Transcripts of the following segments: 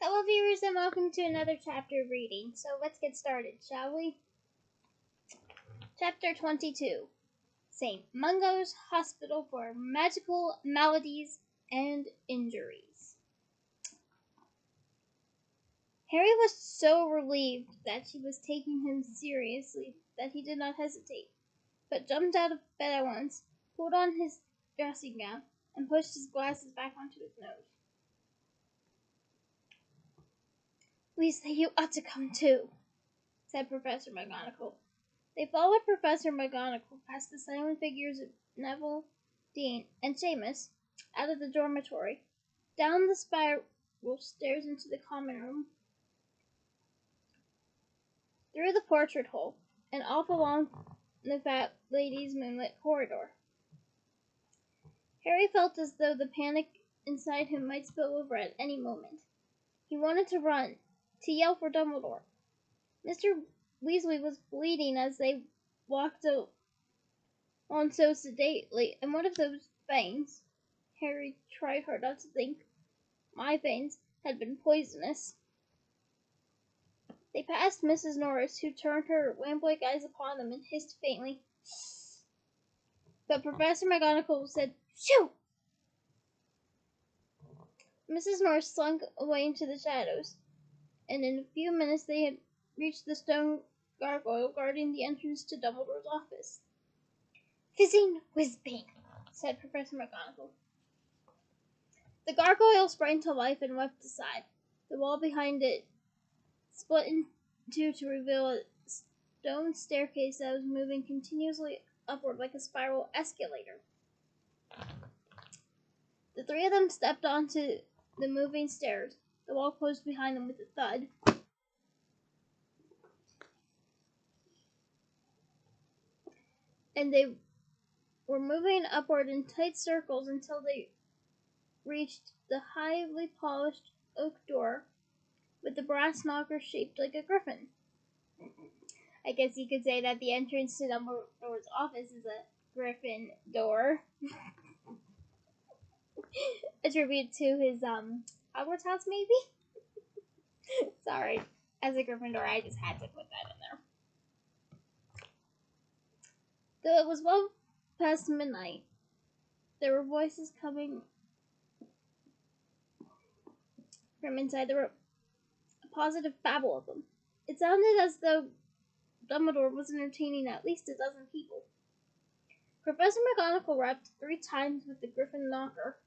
Hello viewers and welcome to another chapter of reading. So let's get started, shall we? Chapter 22. St. Mungo's Hospital for Magical Maladies and Injuries. Harry was so relieved that she was taking him seriously that he did not hesitate, but jumped out of bed at once, pulled on his dressing gown, and pushed his glasses back onto his nose. "Weasley, you ought to come too," said Professor McGonagall. They followed Professor McGonagall past the silent figures of Neville, Dean, and Seamus, out of the dormitory, down the spiral stairs into the common room, through the portrait hole, and off along the fat lady's moonlit corridor. Harry felt as though the panic inside him might spill over at any moment. He wanted to run, to yell for Dumbledore. Mr. Weasley was bleeding as they walked on so sedately, and one of those veins, Harry tried hard not to think my veins, had been poisonous. They passed Mrs. Norris, who turned her lamp-like eyes upon them and hissed faintly. But Professor McGonagall said, "Shoo!" Mrs. Norris slunk away into the shadows, and in a few minutes they had reached the stone gargoyle guarding the entrance to Dumbledore's office. "Fizzing Whizzbang," said Professor McGonagall. The gargoyle sprang to life and leapt aside. The wall behind it split in two to reveal a stone staircase that was moving continuously upward like a spiral escalator. The three of them stepped onto the moving stairs. The wall closed behind them with a thud. And they were moving upward in tight circles until they reached the highly polished oak door with the brass knocker shaped like a griffin. I guess you could say that the entrance to Dumbledore's office is a griffin door. A tribute to his Hogwarts house, maybe? Sorry. As a Gryffindor, I just had to put that in there. Though it was well past midnight, there were voices coming from inside the room. A positive babble of them. It sounded as though Dumbledore was entertaining at least a dozen people. Professor McGonagall rapped 3 times with the griffin knocker.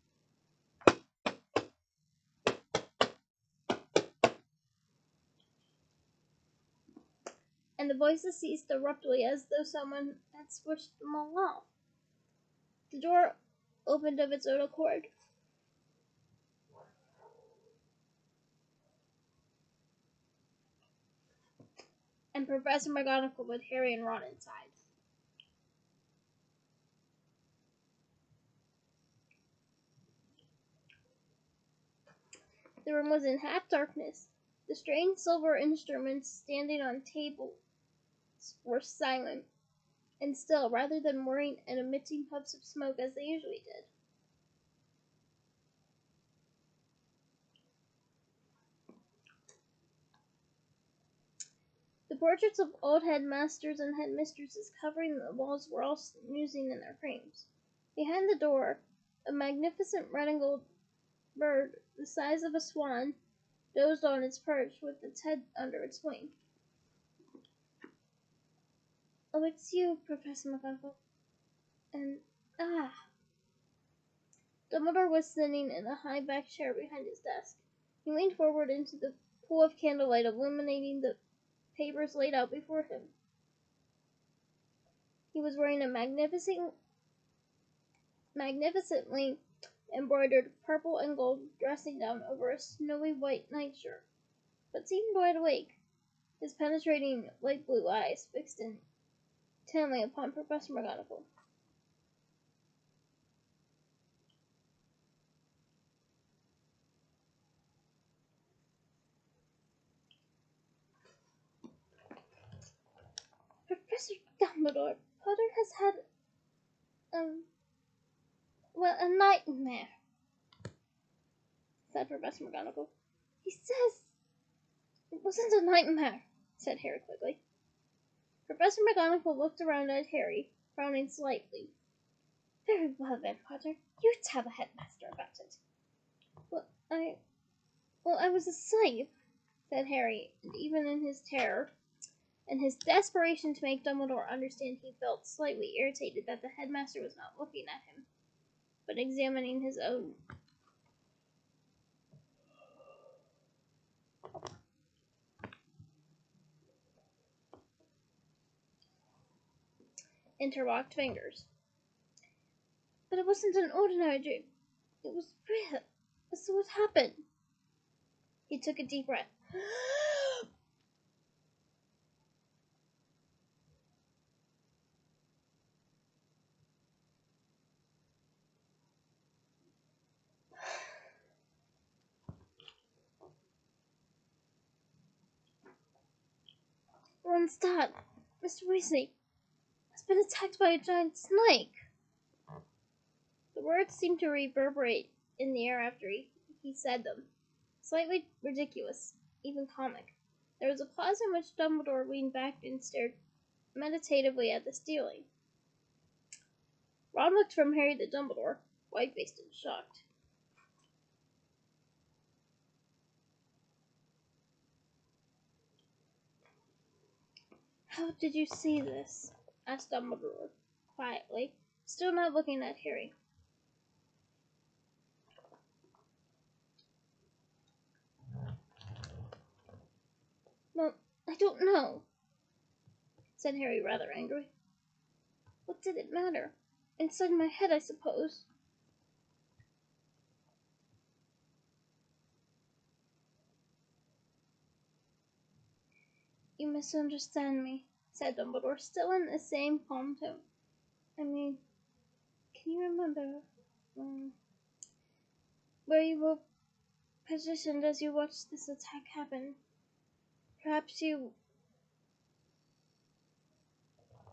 And the voices ceased abruptly as though someone had switched them all off. The door opened of its own accord. And Professor McGonagall led Harry and Ron inside. The room was in half darkness. The strange silver instruments standing on tables were silent and still, rather than whirring and emitting puffs of smoke as they usually did. The portraits of old headmasters and headmistresses covering the walls were all snoozing in their frames. Behind the door, a magnificent red and gold bird, the size of a swan, dozed on its perch with its head under its wing. "Oh, it's you, Professor McGonagall. And, Dumbledore was sitting in a high-backed chair behind his desk. He leaned forward into the pool of candlelight, illuminating the papers laid out before him. He was wearing a magnificently embroidered purple and gold dressing gown over a snowy white nightshirt, but seemed wide awake, his penetrating light blue eyes fixed intently upon Professor McGonagall. "Professor Dumbledore, Potter has had, a nightmare," said Professor McGonagall. He says it wasn't a nightmare, said Harry quickly. Professor McGonagall looked around at Harry, frowning slightly. Very well then, Potter. You tell the headmaster about it. Well, I was asleep, said Harry, and even in his terror and his desperation to make Dumbledore understand, he felt slightly irritated that the headmaster was not looking at him, but examining his own. Interlocked fingers. But it wasn't an ordinary dream. It was real. So what happened? He took a deep breath. Ron's dad, Mr. Weasley, has been attacked by a giant snake. The words seemed to reverberate in the air after he said them. Slightly ridiculous, even comic. There was a pause in which Dumbledore leaned back and stared meditatively at the ceiling. Ron looked from Harry to Dumbledore, white-faced and shocked. How did you see this? Asked Dumbledore quietly, still not looking at Harry. Well, I don't know, said Harry rather angry. What did it matter? Inside my head, I suppose. You misunderstand me, said Dumbledore, still in the same calm tone. I mean, can you remember where you were positioned as you watched this attack happen? Perhaps you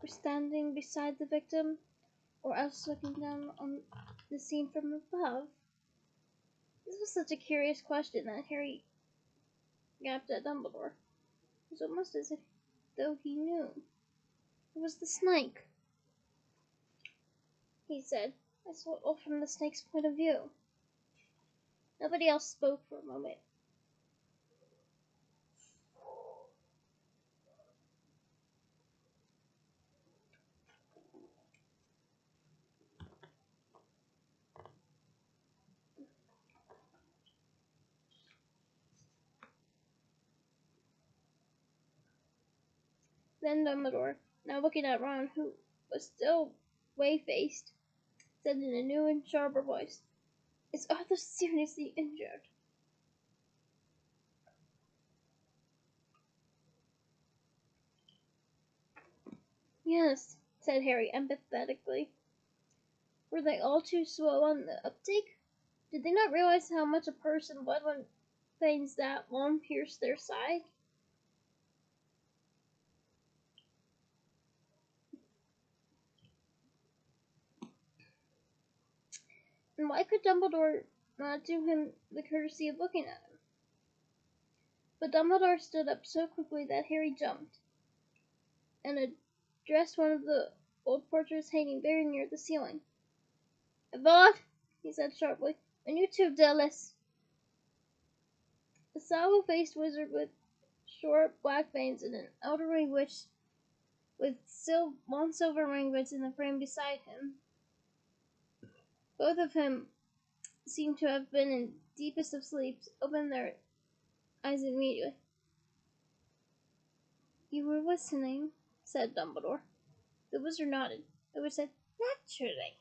were standing beside the victim, or else looking down on the scene from above. This was such a curious question that Harry gaped at Dumbledore. It was almost as if though he knew. It was the snake, he said. I saw it all from the snake's point of view. Nobody else spoke for a moment. Then Dumbledore, now looking at Ron, who was still whey-faced, said in a new and sharper voice, Is Arthur seriously injured? Yes, said Harry empathetically. Were they all too slow on the uptake? Did they not realize how much a person would when veins that long pierce their side? And why could Dumbledore not do him the courtesy of looking at him? But Dumbledore stood up so quickly that Harry jumped, and addressed one of the old portraits hanging very near the ceiling. Avaunt, he said sharply, and you too, Dillis. A sallow-faced wizard with short black veins and an elderly witch with long silver ringlets in the frame beside him. Both of whom seemed to have been in deepest of sleeps, opened their eyes immediately. You were listening, said Dumbledore. The wizard nodded. The witch said, Naturally.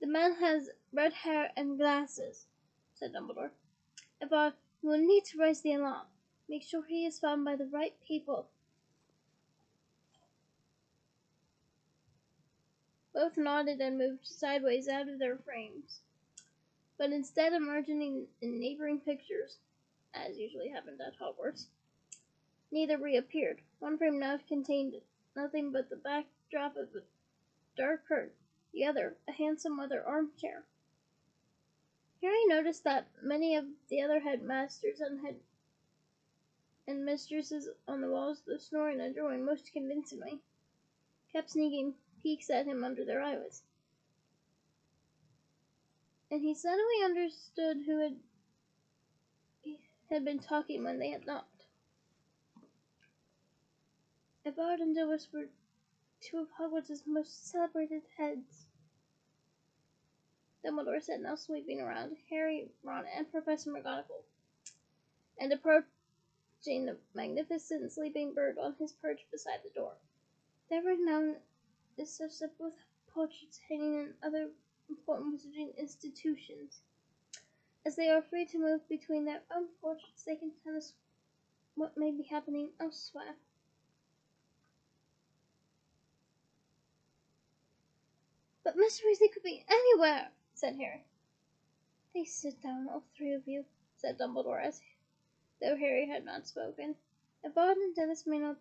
The man has red hair and glasses, said Dumbledore. Avaunt, you will need to raise the alarm. Make sure he is found by the right people. Both nodded and moved sideways out of their frames, but instead of emerging in neighboring pictures, as usually happened at Hogwarts, neither reappeared. One frame now contained nothing but the backdrop of a dark curtain, the other a handsome leather armchair. Harry noticed that many of the other headmasters and mistresses on the walls, though snoring and drawing most convincingly, kept sneaking peeks at him under their eyelids. And he suddenly understood who had been talking when they had knocked. Evrard and Dilwys were two of Hogwarts' most celebrated heads, Dumbledore said, now sweeping around Harry, Ron, and Professor McGonagall, and approaching the magnificent sleeping bird on his perch beside the door. There were now is such that both portraits hanging in other important wizarding institutions. As they are free to move between their own portraits, they can tell us what may be happening elsewhere. But Mr. Weasley could be anywhere, said Harry. Please sit down, all three of you, said Dumbledore, as though Harry had not spoken. Evrard and Dennis may not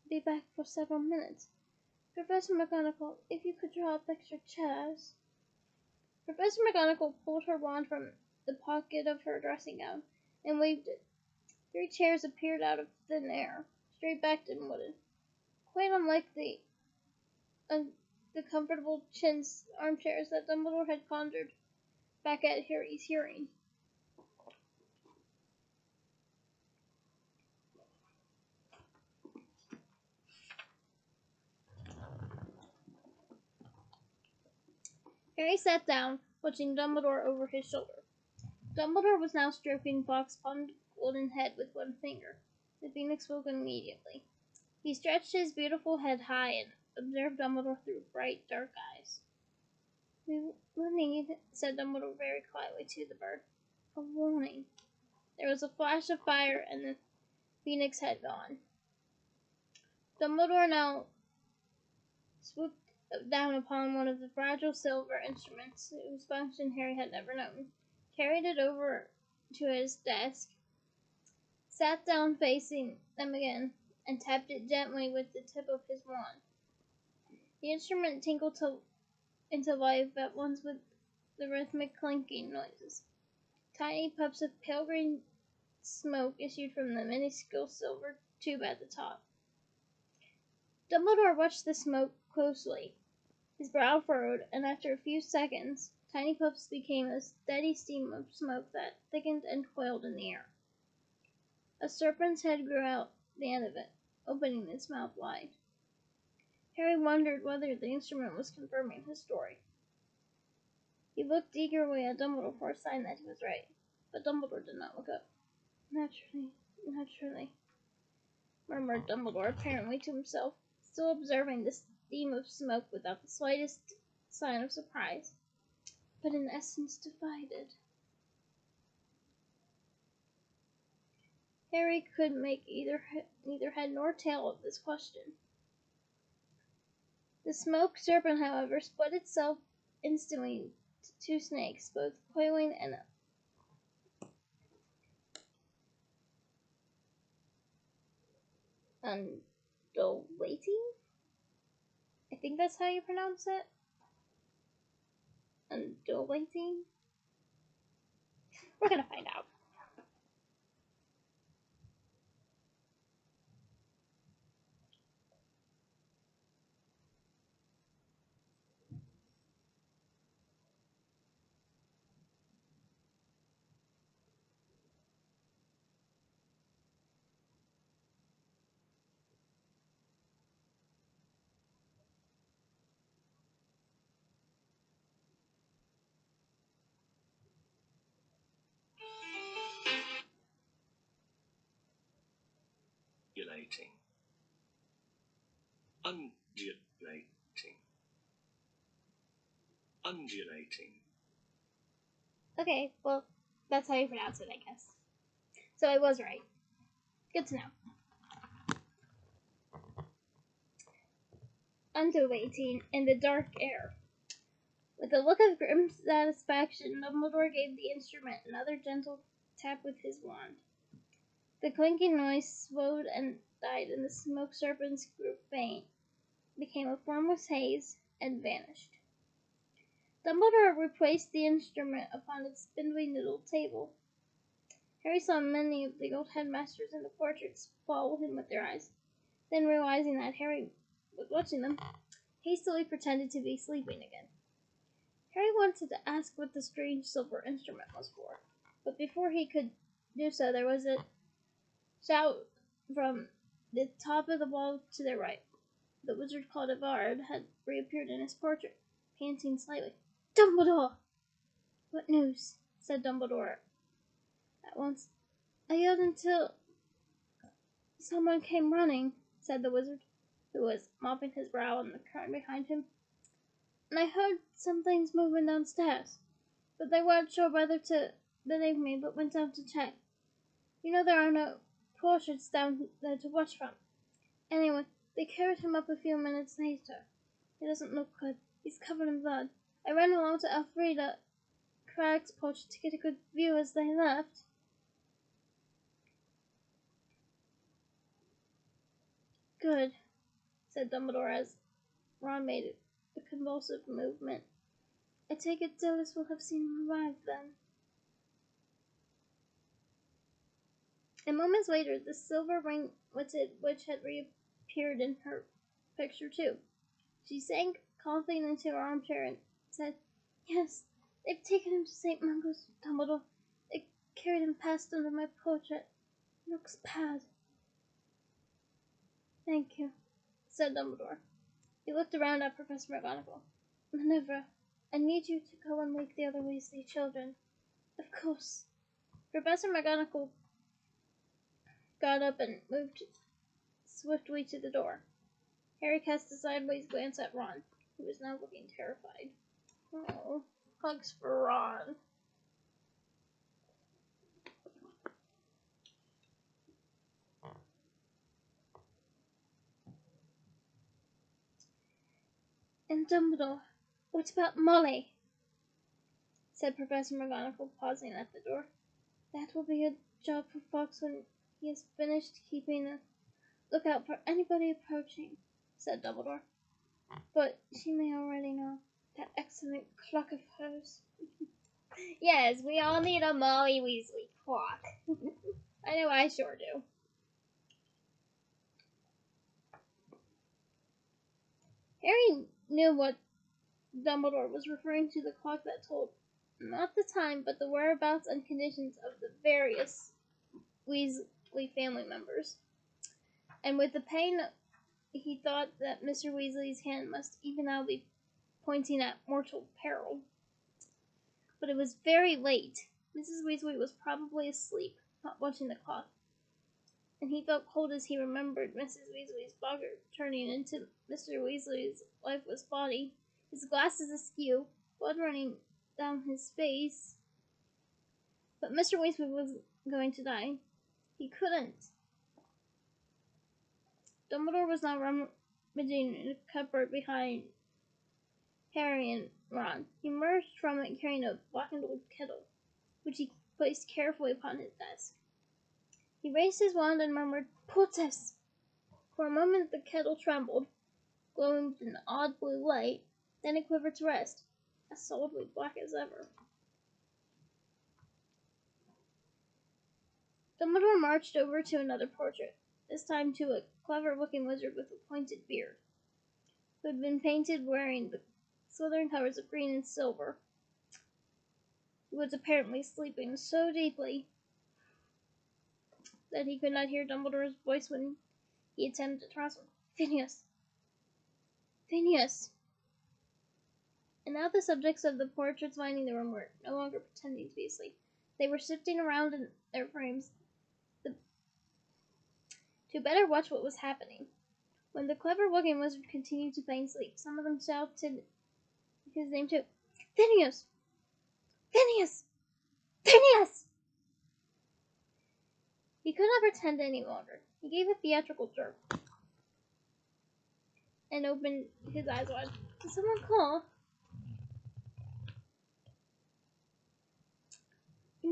be back for several minutes. Professor McGonagall, if you could draw up extra chairs. Professor McGonagall pulled her wand from the pocket of her dressing gown and waved it. 3 chairs appeared out of thin air, straight-backed and wooden, quite unlike the comfortable chintz armchairs that Dumbledore had conjured back at Harry's hearing. Harry sat down, watching Dumbledore over his shoulder. Dumbledore was now stroking Fawkes' palmed golden head with one finger. The phoenix spoke immediately. He stretched his beautiful head high and observed Dumbledore through bright, dark eyes. We will need, said Dumbledore very quietly to the bird, a warning. There was a flash of fire, and the phoenix had gone. Dumbledore now swooped down upon one of the fragile silver instruments whose function Harry had never known, carried it over to his desk, sat down facing them again, and tapped it gently with the tip of his wand. The instrument tinkled into life at once with the rhythmic clinking noises. Tiny puffs of pale green smoke issued from the minuscule silver tube at the top. Dumbledore watched the smoke closely. His brow furrowed, and after a few seconds, tiny puffs became a steady stream of smoke that thickened and coiled in the air. A serpent's head grew out the end of it, opening its mouth wide. Harry wondered whether the instrument was confirming his story. He looked eagerly at Dumbledore for a sign that he was right, but Dumbledore did not look up. Naturally, murmured Dumbledore, apparently to himself, still observing the steam of smoke without the slightest sign of surprise, but in essence divided. Harry could make neither head nor tail of this question. The smoke serpent, however, split itself instantly to 2 snakes, both coiling and undulating? I think that's how you pronounce it. Undulating? We're gonna find out. Undulating. Okay, well, that's how you pronounce it, I guess. So I was right. Good to know. Undulating in the dark air. With a look of grim satisfaction, Dumbledore gave the instrument another gentle tap with his wand. The clinking noise slowed and died, and the smoke serpents grew faint, became a formless haze, and vanished. Dumbledore replaced the instrument upon its spindly little table. Harry saw many of the old headmasters in the portraits follow him with their eyes. Then, realizing that Harry was watching them, hastily pretended to be sleeping again. Harry wanted to ask what the strange silver instrument was for, but before he could do so, there was a shout from the top of the wall to their right. The wizard called Avard had reappeared in his portrait, panting slightly. "Dumbledore!" "What news?" said Dumbledore at once. "I yelled until someone came running," said the wizard, who was mopping his brow in the curtain behind him. "And I heard some things moving downstairs, but they weren't sure whether to believe me, but went down to check. You know there are no portraits down there to watch from. Anyway, they carried him up a few minutes later. He doesn't look good. He's covered in blood. I ran along to Elfrida Cragg's portrait to get a good view as they left." "Good," said Dumbledore as Ron made a convulsive movement. "I take it Dilys will have seen him arrive, then." And moments later, the silver ring-witted witch had reappeared in her picture, too. She sank coughing into her armchair and said, "Yes, they've taken him to St. Mungo's, Dumbledore. They carried him past under my portrait. He looks bad." "Thank you," said Dumbledore. He looked around at Professor McGonagall. "Minerva, I need you to go and wake the other Weasley children." "Of course." Professor McGonagall got up and moved swiftly to the door. Harry cast a sideways glance at Ron, who was now looking terrified. "Oh, hugs for Ron." "And Dumbledore, what about Molly?" said Professor McGonagall, pausing at the door. "That will be a job for Fawkes when he has finished keeping a lookout for anybody approaching," said Dumbledore. "But she may already know. That excellent clock of hers." "Yes, we all need a Molly Weasley clock." I know I sure do. Harry knew what Dumbledore was referring to, the clock that told not the time, but the whereabouts and conditions of the various Weasley family members. And with the pain, he thought that Mr. Weasley's hand must even now be pointing at mortal peril. But it was very late. Mrs. Weasley was probably asleep, not watching the clock. And he felt cold as he remembered Mrs. Weasley's boggart turning into Mr. Weasley's lifeless body, his glasses askew, blood running down his face. But Mr. Weasley was going to die. He couldn't. Dumbledore was now rummaging in a cupboard behind Harry and Ron. He emerged from it carrying a blackened old kettle, which he placed carefully upon his desk. He raised his wand and murmured, "Porthos!" For a moment the kettle trembled, glowing with an odd blue light. Then it quivered to rest, as solidly black as ever. Dumbledore marched over to another portrait, this time to a clever-looking wizard with a pointed beard, who had been painted wearing the Slytherin colours of green and silver. He was apparently sleeping so deeply that he could not hear Dumbledore's voice when he attempted to rouse him. "Phineas! Phineas!" And now the subjects of the portraits lining the room were no longer pretending to be asleep. They were shifting around in their frames to better watch what was happening. When the clever-looking wizard continued to feign sleep, some of them shouted his name too. "Phineas! Phineas! Phineas!" He could not pretend any longer. He gave a theatrical jerk and opened his eyes wide. "Did someone call?" I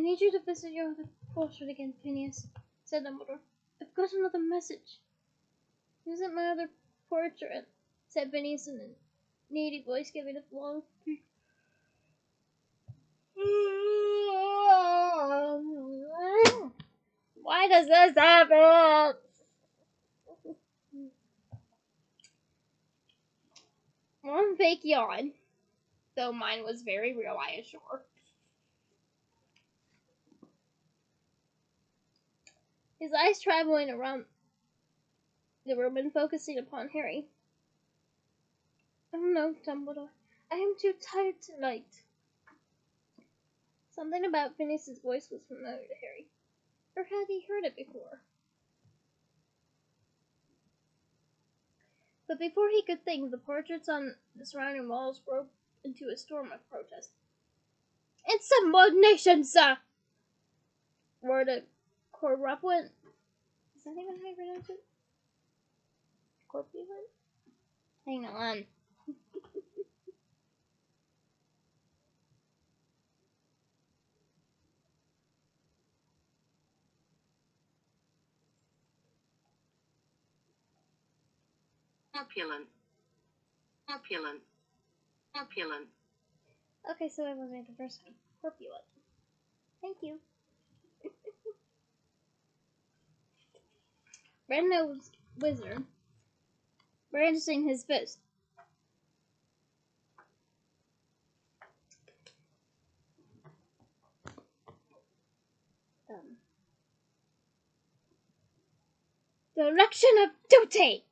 need you to visit your other portrait again, Phineas," said Dumbledore. "I've got another message." "Visit my other portrait," said Phineas in an needy voice giving a long. Why does this happen? One fake yawn, though mine was very real, I assure. His eyes traveling around the room and focusing upon Harry. Oh no, Dumbledore. I am too tired tonight. Something about Phineas's voice was familiar to Harry. Or had he heard it before? But before he could think, the portraits on the surrounding walls broke into a storm of protest. Insubordination, sir! Roared a corpulent. Is that even how you pronounce it? Corpulent? Hang on. Opulent. Opulent. Opulent. Okay, so I was right the first time. Corpulent. Thank you. Red-nosed wizard brandishing his fist. Direction of duty!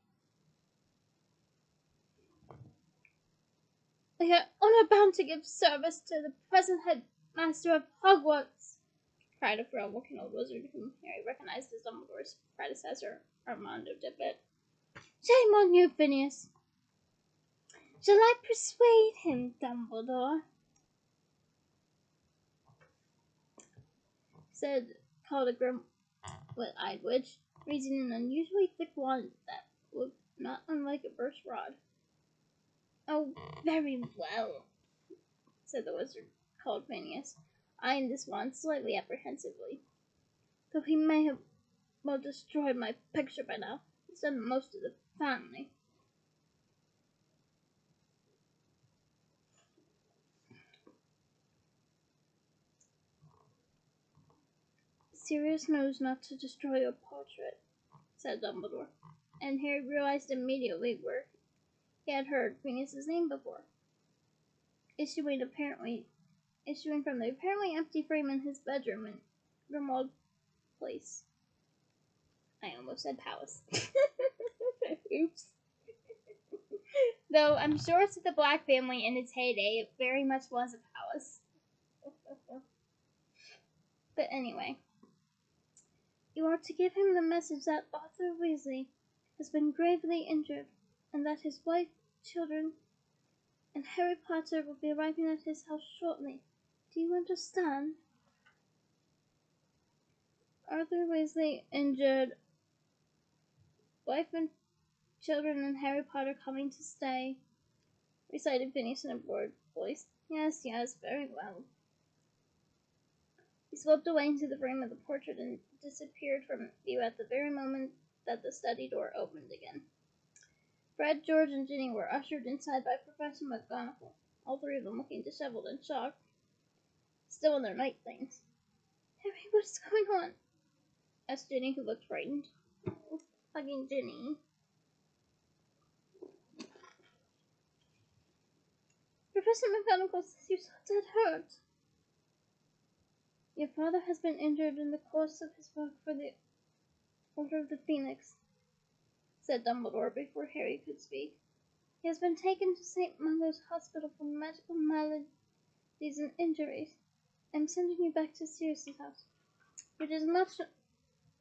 We are honor bound to give service to the present headmaster of Hogwarts, cried a frail-looking old wizard whom Harry recognized as Dumbledore's predecessor, Armando Dibbit. Shame on you, Phineas. Shall I persuade him, Dumbledore? Called a grim, wet-eyed witch, raising an unusually thick wand that looked not unlike a burst rod. Oh, very well, said the wizard, called Phineas, eyeing this wand slightly apprehensively. Though he may have well destroyed my picture by now, he's done most of the family. Sirius knows not to destroy your portrait, said Dumbledore, and Harry realized immediately where he had heard Phineas's name before, issuing from the apparently empty frame in his bedroom in Grimmauld Place. I almost said palace. Oops. Though I'm sure to the Black family in its heyday, it very much was a palace. But anyway, you are to give him the message that Arthur Weasley has been gravely injured, and that his wife, children, and Harry Potter will be arriving at his house shortly. Do you understand? Arthur Weasley injured, wife and children, and Harry Potter coming to stay, recited Phineas in a bored voice. Yes, very well. He slipped away into the frame of the portrait and disappeared from view at the very moment that the study door opened again. Fred, George, and Ginny were ushered inside by Professor McGonagall, all three of them looking disheveled and shocked, still in their night things. Harry, what's going on? Asked Ginny, who looked frightened. Oh, hugging Ginny. Professor McGonagall says you saw dead hurt. Your father has been injured in the course of his work for the Order of the Phoenix, said Dumbledore before Harry could speak. He has been taken to St. Mungo's Hospital for magical maladies and injuries. I am sending you back to Sirius's house, which is much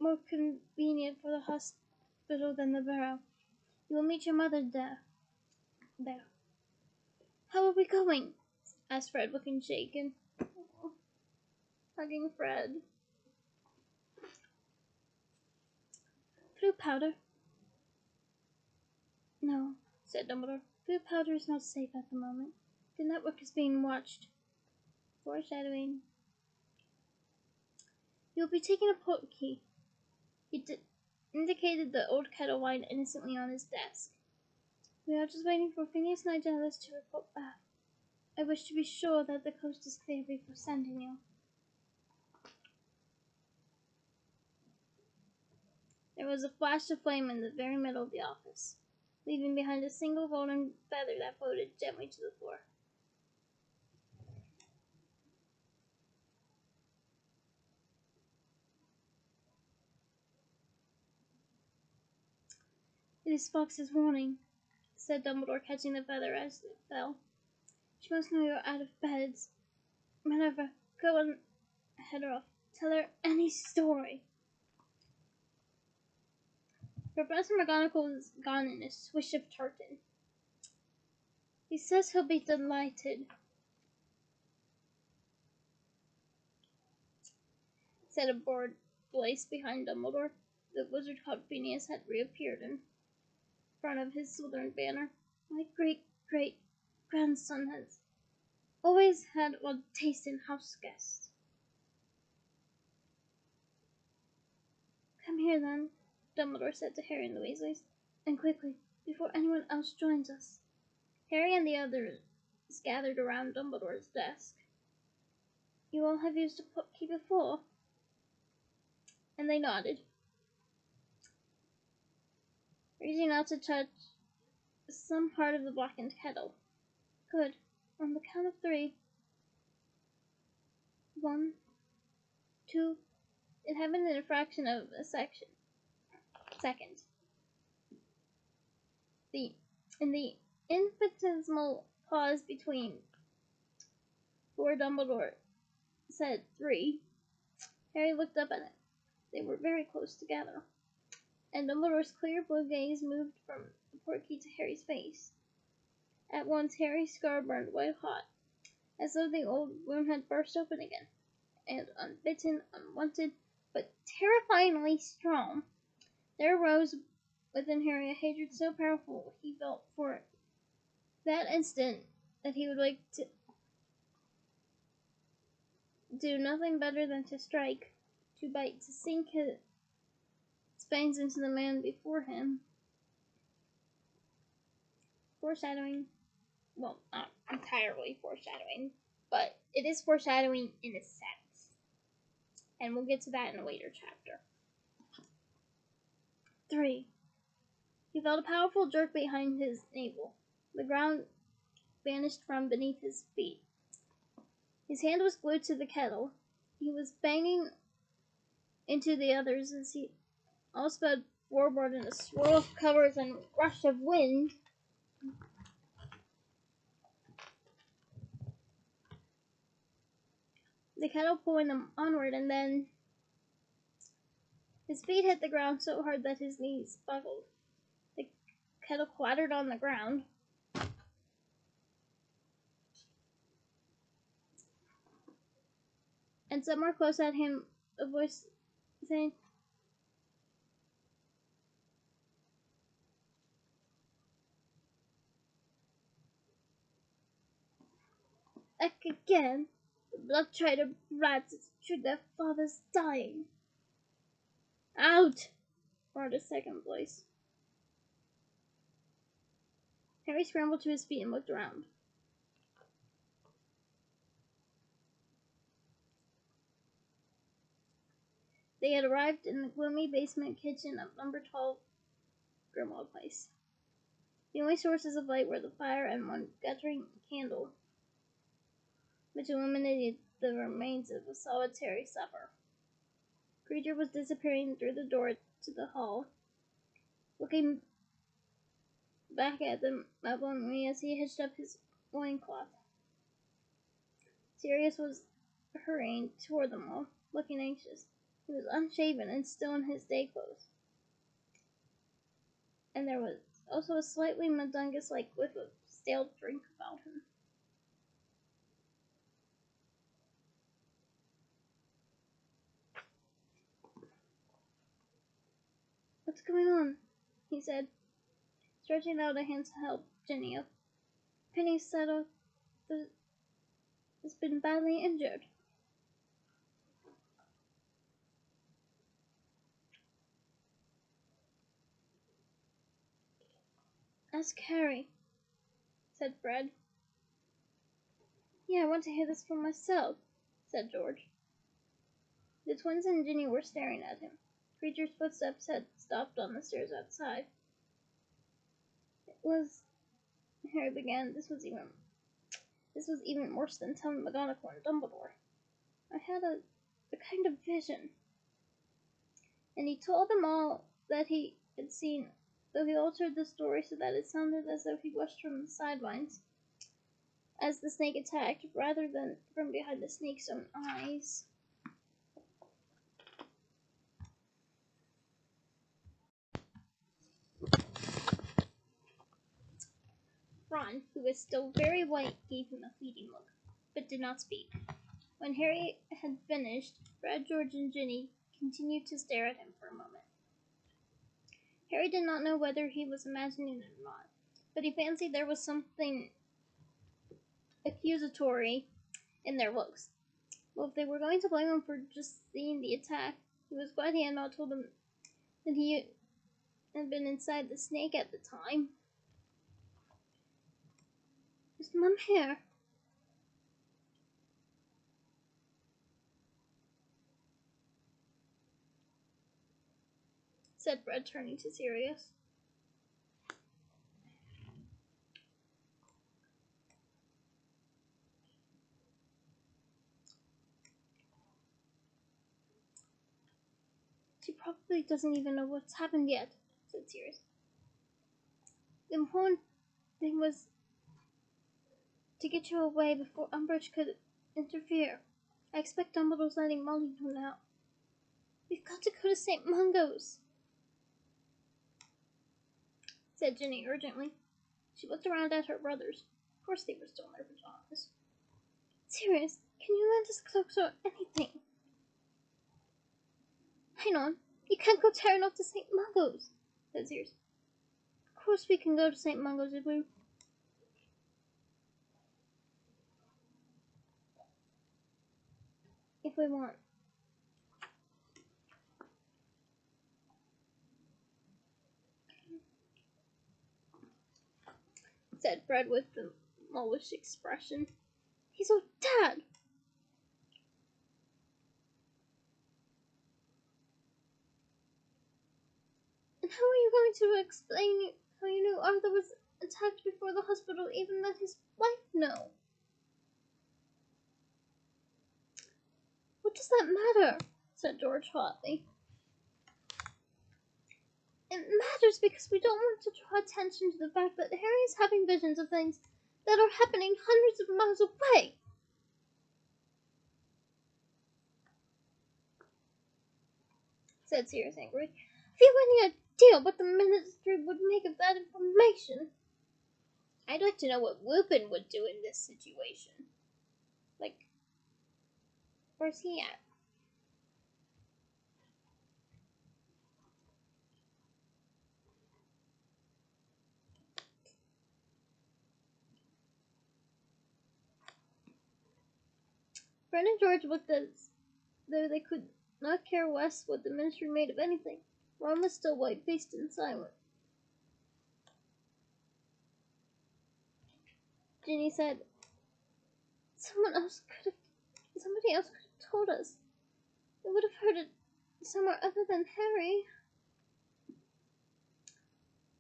more convenient for the hospital than the Burrow. You will meet your mother there. How are we going? Asked Fred, looking shaken. Oh, hugging Fred. Blue powder? No, said Dumbledore. Blue powder is not safe at the moment. The network is being watched. Foreshadowing. You'll be taking a portkey. He indicated the old kettle lying innocently on his desk. We are just waiting for Phineas and Nigellus to report back. I wish to be sure that the coast is clear before sending you. There was a flash of flame in the very middle of the office, leaving behind a single golden feather that floated gently to the floor. It is Fox's warning, said Dumbledore, catching the feather as it fell. She must know you're out of beds. Minerva, go and head her off. Tell her any story. Professor McGonagall was gone in a swish of tartan. He says he'll be delighted, said a bored voice behind Dumbledore. The wizard called Phineas had reappeared in front of his Slytherin banner. My great-great-grandson has always had odd taste in house guests. Come here, then, Dumbledore said to Harry and the Weasleys, and quickly, before anyone else joins us. Harry and the others gathered around Dumbledore's desk. You all have used a key before? And they nodded. Reaching out to touch some part of the blackened kettle. Good. On the count of 3. 1, 2. It happened in a fraction of a second. In the infinitesimal pause between before Dumbledore said 3, Harry looked up at it. They were very close together, and Dumbledore's clear blue gaze moved from the portkey to Harry's face. At once, Harry's scar burned white hot, as though the old wound had burst open again, and unbitten, unwanted, but terrifyingly strong, there arose within Harry a hatred so powerful he felt for that instant that he would like to do nothing better than to strike, to bite, to sink his fangs into the man before him. Foreshadowing, well, not entirely foreshadowing, but it is foreshadowing in a sense. And we'll get to that in a later chapter. 3. He felt a powerful jerk behind his navel. The ground vanished from beneath his feet. His hand was glued to the kettle. He was banging into the others as he all sped forward in a swirl of covers and rush of wind. The kettle pulling him onward, and then his feet hit the ground so hard that his knees buckled. The kettle clattered on the ground. And somewhere close at him, a voice saying, "Back again! The blood-traitor brats! It's true their father's dying!" "Out!" roared a second voice. Harry scrambled to his feet and looked around. They had arrived in the gloomy basement kitchen of number 12 Grimmauld Place. The only sources of light were the fire and one guttering candle, which illuminated the remains of a solitary supper. Creature was disappearing through the door to the hall, looking back at them malevolently as he hitched up his loincloth. Sirius was hurrying toward them all, looking anxious. He was unshaven and still in his day clothes. And there was also a slightly mundungus-like whiff of stale drink about him. "What's going on?" he said, stretching out a hand to help Ginny up. "Penny said has been badly injured." Ask Harry, said Fred. Yeah, I want to hear this for myself, said George. The twins and Ginny were staring at him. Creature's footsteps had stopped on the stairs outside. It was, Harry began, this was even worse than telling McGonagall and Dumbledore. I had a kind of vision. And he told them all that he had seen, though he altered the story so that it sounded as though he watched from the sidelines as the snake attacked, rather than from behind the snake's own eyes. Ron, who was still very white, gave him a fleeting look, but did not speak. When Harry had finished, Fred, George, and Ginny continued to stare at him for a moment. Harry did not know whether he was imagining it or not, but he fancied there was something accusatory in their looks. Well, if they were going to blame him for just seeing the attack, he was glad he had not told them that he had been inside the snake at the time. Is Mum here? Said Fred, turning to Sirius. She probably doesn't even know what's happened yet, said Sirius. The important thing was to get you away before Umbridge could interfere. I expect Dumbledore's letting Molly know now. We've got to go to St. Mungo's, said Ginny urgently. She looked around at her brothers. Of course they were still in their pajamas. Sirius, can you lend us cloaks or anything? Hang on, you can't go tearing off to St. Mungo's, said Sirius. Of course we can go to St. Mungo's if we want. Said Fred with the mullish expression. He's our dad. And how are you going to explain how you knew Arthur was attacked before the hospital even let his wife know? What does that matter? Said George hotly. It matters because we don't want to draw attention to the fact that Harry is having visions of things that are happening hundreds of miles away. Said Sirius angrily. Have you any idea what the Ministry would make of that information? I'd like to know what Lupin would do in this situation. Like, where's he at? Fred and George looked as though they could not care less what the Ministry made of anything. Ron was still white-faced and silent. Ginny said, Somebody else could have told us. We would have heard it somewhere other than Harry.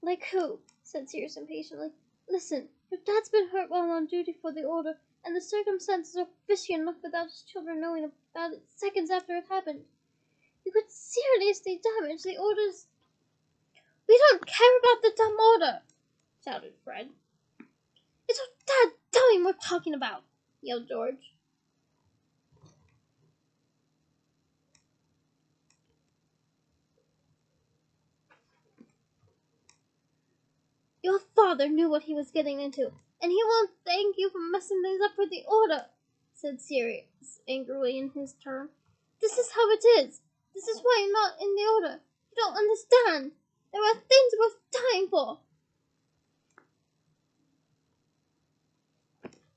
Like who? Said Sirius impatiently. Listen, your dad's been hurt while on duty for the Order, and the circumstances are fishy enough without his children knowing about it seconds after it happened. You could seriously damage the Order's... We don't care about the dumb Order, shouted Fred. It's our dad dying we're talking about, yelled George. Your father knew what he was getting into, and he won't thank you for messing things up for the Order, said Sirius angrily in his turn. This is how it is. This is why you're not in the Order. You don't understand. There are things worth dying for.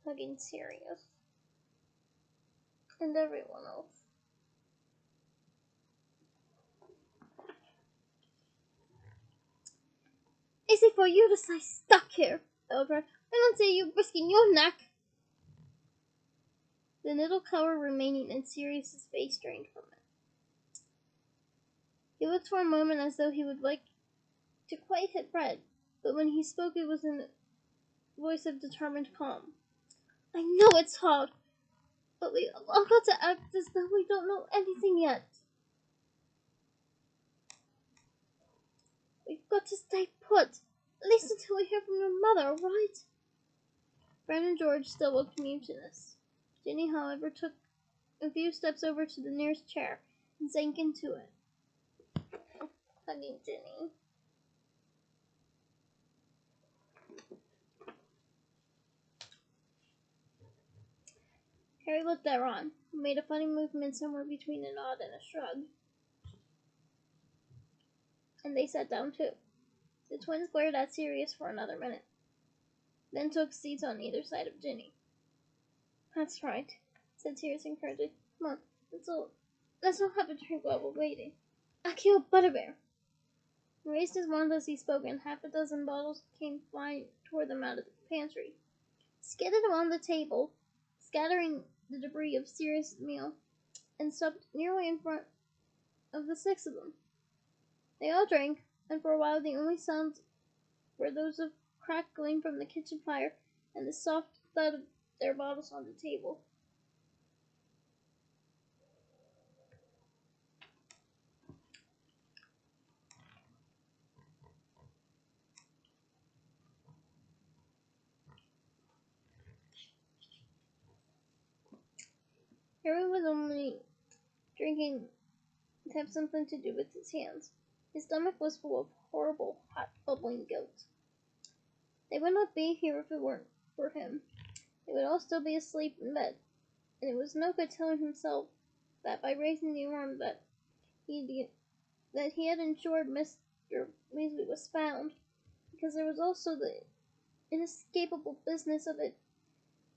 Hugging Sirius and everyone else. Easy for you to stay stuck here, Eldred. I don't see you risking your neck. The little color remaining in Sirius's face drained from it. He looked for a moment as though he would like to quite hit Fred, but when he spoke it was in a voice of determined calm. I know it's hard, but we all got to act as though we don't know anything yet. We've got to stay put, at least until we hear from your mother, right? Fred and George still looked mutinous. Ginny, however, took a few steps over to the nearest chair and sank into it. Hugging Ginny. Harry looked at Ron, who made a funny movement somewhere between a nod and a shrug. And they sat down too. The twins glared at Sirius for another minute, then took seats on either side of Ginny. That's right, said Sirius encouragingly. Come on, let's all have a drink while we're waiting. Akio Butterbeer! He raised his wand as he spoke, and half a dozen bottles came flying toward them out of the pantry, skidded around the table, scattering the debris of Sirius' meal, and stopped nearly in front of the six of them. They all drank, and for a while the only sounds were those of crackling from the kitchen fire and the soft thud of their bottles on the table. Harry was only drinking to have something to do with his hands. His stomach was full of horrible, hot, bubbling guilt. They would not be here if it weren't for him. They would all still be asleep in bed, and it was no good telling himself that by raising the alarm that he had ensured Mr. Weasley was found, because there was also the inescapable business of it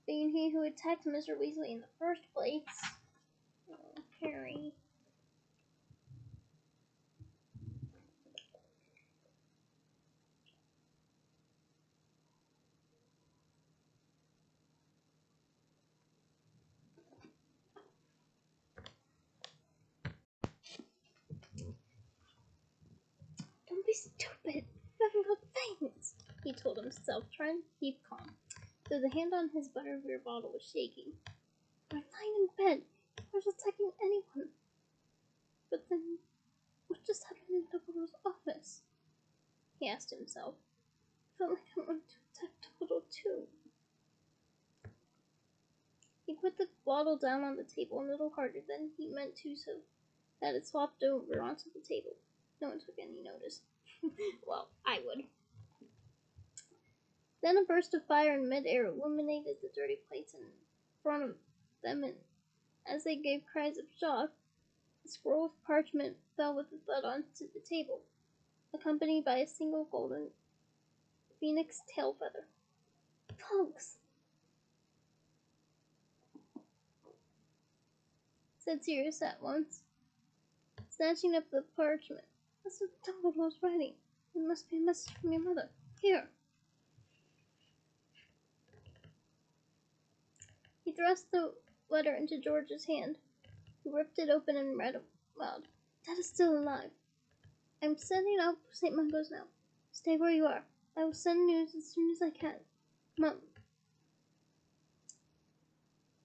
being he who attacked Mr. Weasley in the first place. Oh, Harry. Don't be stupid. You haven't got veins, he told himself, trying to keep calm, though the hand on his butterbeer bottle was shaking. We're lying in bed. We're just attacking anyone. But then, what just happened in Dumbledore's office? He asked himself. I felt like I wanted to attack Dumbledore too. He put the bottle down on the table a little harder than he meant to, so that it flopped over onto the table. No one took any notice. Well, I would. Then a burst of fire in midair illuminated the dirty plates in front of them, and as they gave cries of shock, a scroll of parchment fell with a thud onto the table, accompanied by a single golden phoenix tail feather. Punks! Said Sirius at once, snatching up the parchment. That's what Dumbledore's writing. It must be a message from your mother. Here. He thrust the letter into George's hand, who ripped it open and read aloud. Dad is still alive. I'm setting out for St. Mungo's now. Stay where you are. I will send news as soon as I can. Mom.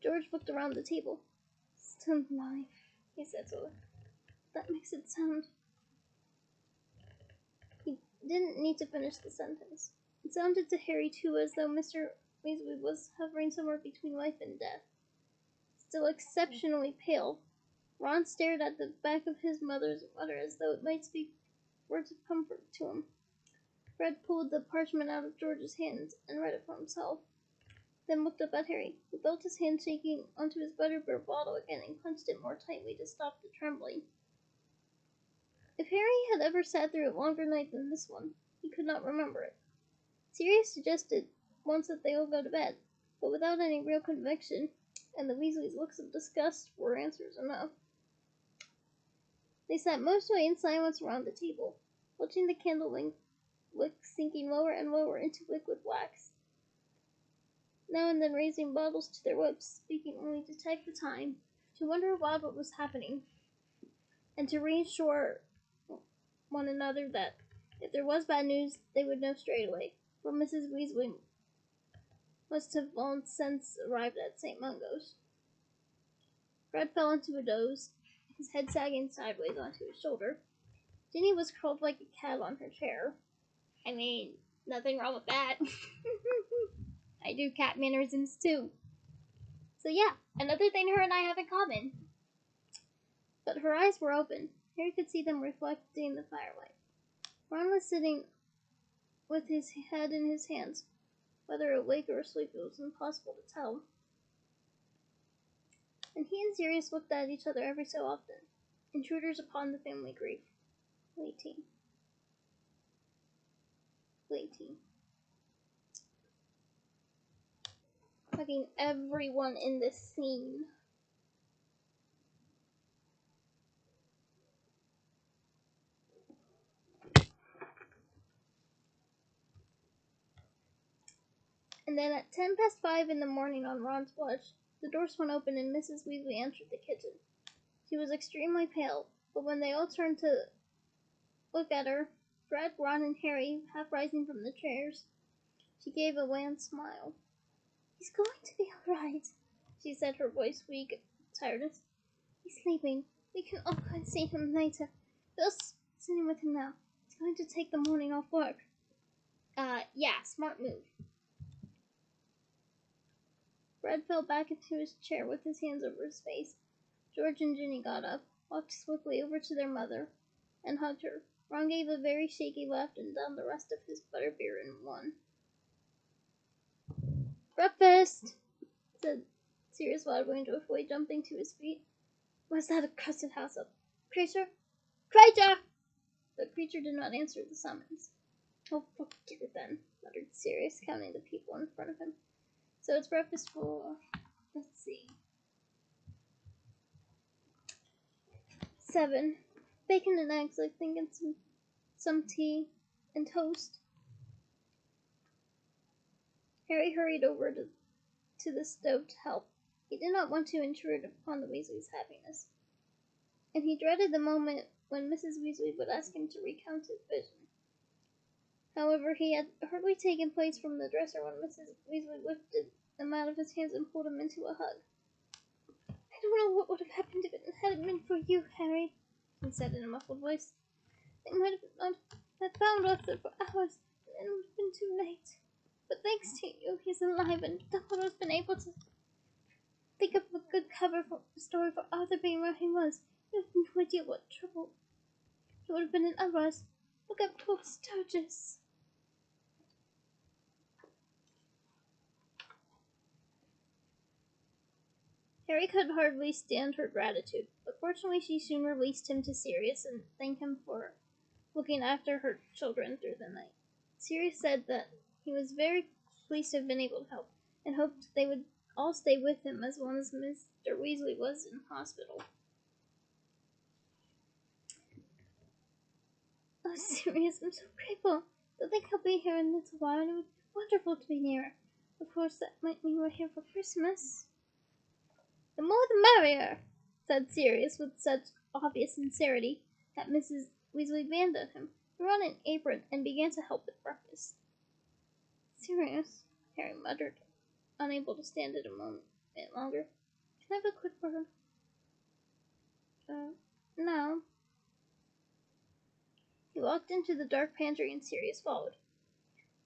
George looked around the table. Still alive, he said slowly. That makes it sound... He didn't need to finish the sentence. It sounded to Harry, too, as though Mr. Weasley was hovering somewhere between life and death. Still exceptionally pale, Ron stared at the back of his mother's letter as though it might speak words of comfort to him. Fred pulled the parchment out of George's hands and read it for himself, then looked up at Harry, who felt his hand shaking onto his butterbeer bottle again and clenched it more tightly to stop the trembling. If Harry had ever sat through a longer night than this one, he could not remember it. Sirius suggested once that they all go to bed, but without any real conviction, and the Weasleys' looks of disgust were answers enough. They sat mostly in silence around the table, watching the candle wick sinking lower and lower into liquid wax, now and then raising bottles to their lips, speaking only to check the time, to wonder aloud what was happening, and to reassure one another that if there was bad news, they would know straight away, for Mrs. Weasley must have long since arrived at St. Mungo's. Fred fell into a doze, his head sagging sideways onto his shoulder. Ginny was curled like a cat on her chair. I mean, nothing wrong with that. I do cat mannerisms too. So yeah, another thing her and I have in common. But her eyes were open. Harry could see them reflecting the firelight. Ron was sitting with his head in his hands. Whether awake or asleep, it was impossible to tell. And he and Sirius looked at each other every so often, intruders upon the family grief. Waiting. Fucking everyone in this scene. And then at 5:10 in the morning on Ron's watch, the door swung open and Mrs. Weasley entered the kitchen. She was extremely pale, but when they all turned to look at her, Fred, Ron, and Harry half rising from the chairs, she gave a wan smile. "He's going to be all right," she said, her voice weak with tiredness. "He's sleeping. We can all go and see him later. Bill's sitting with him now. He's going to take the morning off work." Yeah, smart move. Fred fell back into his chair with his hands over his face. George and Ginny got up, walked swiftly over to their mother, and hugged her. Ron gave a very shaky laugh and downed the rest of his butterbeer in one. "Breakfast!" said Sirius Wildwing joyfully, jumping to his feet. "Was that a cussed house up? Creature? Creature!" The creature did not answer the summons. "Oh, forget it then," muttered Sirius, counting the people in front of him. "So it's breakfast for, let's see, 7. Bacon and eggs, I think, and some tea and toast." Harry hurried over to the stove to help. He did not want to intrude upon the Weasleys' happiness, and he dreaded the moment when Mrs. Weasley would ask him to recount his vision. However, he had hardly taken place from the dresser when Mrs. Weasley lifted him out of his hands and pulled him into a hug. "I don't know what would have happened if it hadn't been for you, Harry," he said in a muffled voice. "They might not have found Arthur for hours, and it would have been too late. But thanks to you, he's alive, and Dumbledore's been able to think of a good cover for the story for Arthur being where he was. You have no idea what trouble he would have been in otherwise. Look at poor Sturgis." Harry could hardly stand her gratitude, but fortunately she soon released him to Sirius and thanked him for looking after her children through the night. Sirius said that he was very pleased to have been able to help, and hoped they would all stay with him as long as Mr. Weasley was in hospital. "Oh, Sirius, I'm so grateful. They'll think I'll be here in a little while, and it would be wonderful to be near her. Of course, that might mean we're here for Christmas." "The more the merrier," said Sirius with such obvious sincerity that Mrs. Weasley abandoned him, threw on an apron, and began to help with breakfast. "Sirius," Harry muttered, unable to stand it a moment longer, "can I have a quick word?" No." He walked into the dark pantry and Sirius followed.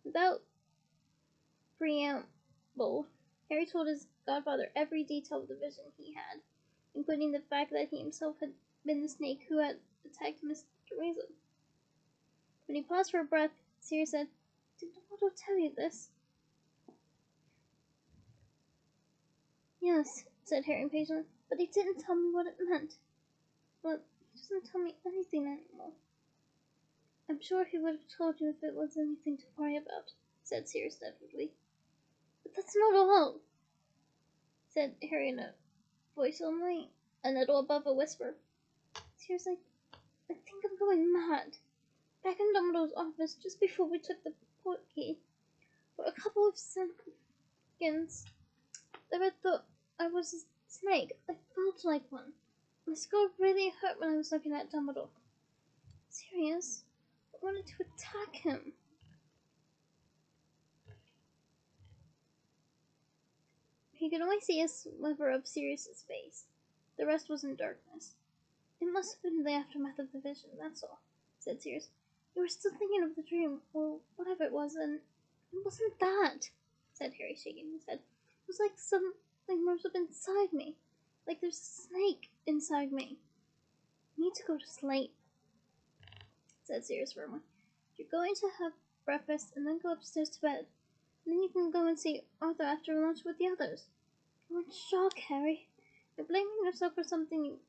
Without preamble, Harry told his godfather every detail of the vision he had, including the fact that he himself had been the snake who had attacked Mr. Weasley. When he paused for breath, Sirius said, "Did Dumbledore tell you this?" "Yes," said Harry impatiently, "but he didn't tell me what it meant." "Well, he doesn't tell me anything anymore." "I'm sure he would have told you if it was anything to worry about," said Sirius doubtfully. "But that's not all," said Harry in a voice only a little above a whisper. "Seriously, I think I'm going mad. back in Dumbledore's office just before we took the portkey. For a couple of seconds, the red thought I was a snake. I felt like one. My skull really hurt when I was looking at Dumbledore. Sirius, I wanted to attack him. He could only see a sliver of Sirius's face. The rest was in darkness. It must have been the aftermath of the vision, that's all, said Sirius. You were still thinking of the dream, or whatever it was, and it wasn't that, said Harry, shaking his head. It was like something rose up inside me. Like there's a snake inside me. I need to go to sleep, said Sirius firmly. You're going to have breakfast and then go upstairs to bed. And then you can go and see Arthur after lunch with the others. You're in shock, Harry. You're blaming yourself for something you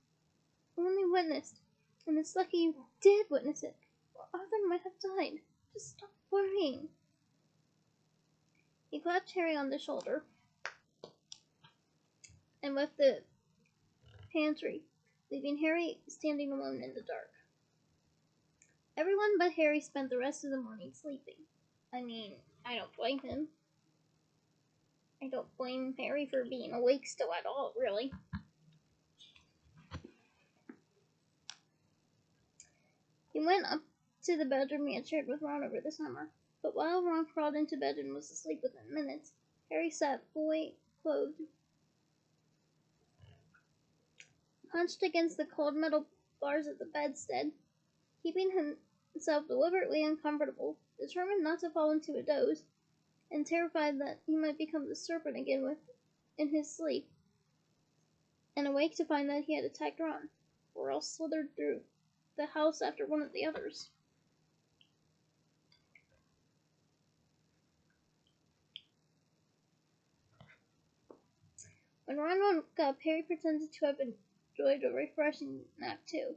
only witnessed. And it's lucky you did witness it, or Arthur might have died. Just stop worrying. He clapped Harry on the shoulder and left the pantry, leaving Harry standing alone in the dark. Everyone but Harry spent the rest of the morning sleeping. I mean, I don't blame him. I don't blame Harry for being awake still at all, really. He went up to the bedroom he had shared with Ron over the summer, but while Ron crawled into bed and was asleep within minutes, Harry sat fully clothed, hunched against the cold metal bars of the bedstead, keeping himself deliberately uncomfortable, determined not to fall into a doze, and terrified that he might become the serpent again in his sleep, and awake to find that he had attacked Ron, or else slithered through the house after one of the others. When Ron woke up, Harry pretended to have enjoyed a refreshing nap too.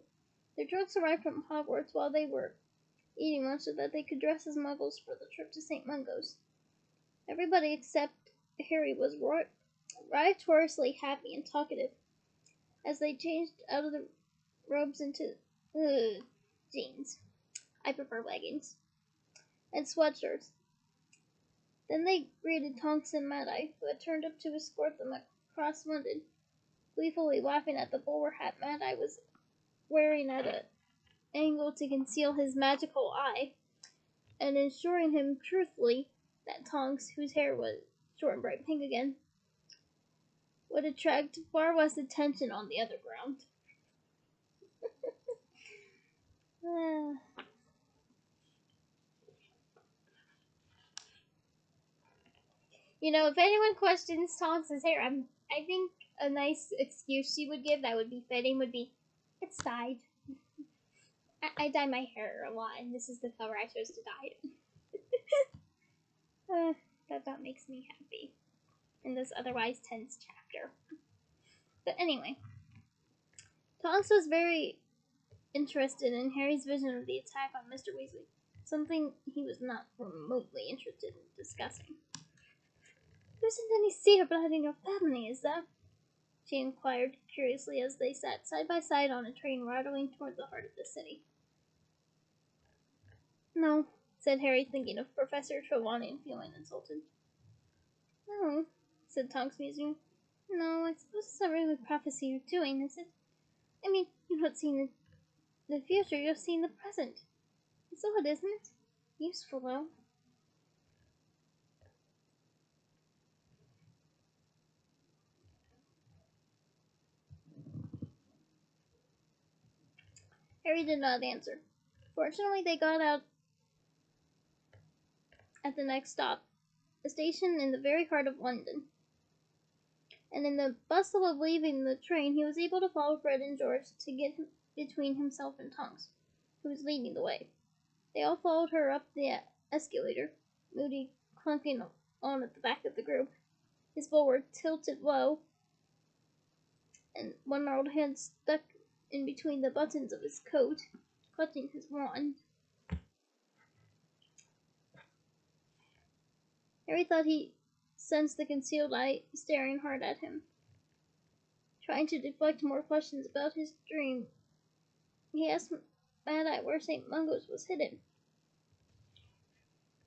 Their trunks arrived from Hogwarts while they were eating lunch so that they could dress as Muggles for the trip to St. Mungo's. Everybody except Harry was riotously happy and talkative as they changed out of the robes into jeans. I prefer leggings. And sweatshirts. Then they greeted Tonks and Mad-Eye, who had turned up to escort them across London, gleefully laughing at the bowler hat Mad-Eye was wearing at an angle to conceal his magical eye, and assuring him truthfully that Tonks, whose hair was short and bright pink again, would attract far less attention on the other ground. You know, if anyone questions Tonks' hair, I think a nice excuse she would give that would be fitting would be, it's dyed. I dye my hair a lot, and this is the color I chose to dye it. That makes me happy in this otherwise tense chapter. But anyway, Tonks was very interested in Harry's vision of the attack on Mr. Weasley, something he was not remotely interested in discussing. There isn't any sea or blood in your family, is there? She inquired curiously as they sat side by side on a train rattling toward the heart of the city. No, said Harry, thinking of Professor Trelawney and feeling insulted. No, said Tonks, musing. No, I suppose it's not really prophecy you're doing, is it? I mean, you're not seeing the future, you're seeing the present. It's odd, isn't it? Useful, though. Harry did not answer. Fortunately, they got out at the next stop, a station in the very heart of London. And in the bustle of leaving the train, he was able to follow Fred and George to get between himself and Tonks, who was leading the way. They all followed her up the escalator, Moody clunking on at the back of the group, his bulwark tilted low, and one gnarled hand stuck in between the buttons of his coat, clutching his wand. Harry thought he sensed the concealed eye staring hard at him. Trying to deflect more questions about his dream, he asked Bad Eye where St. Mungo's was hidden.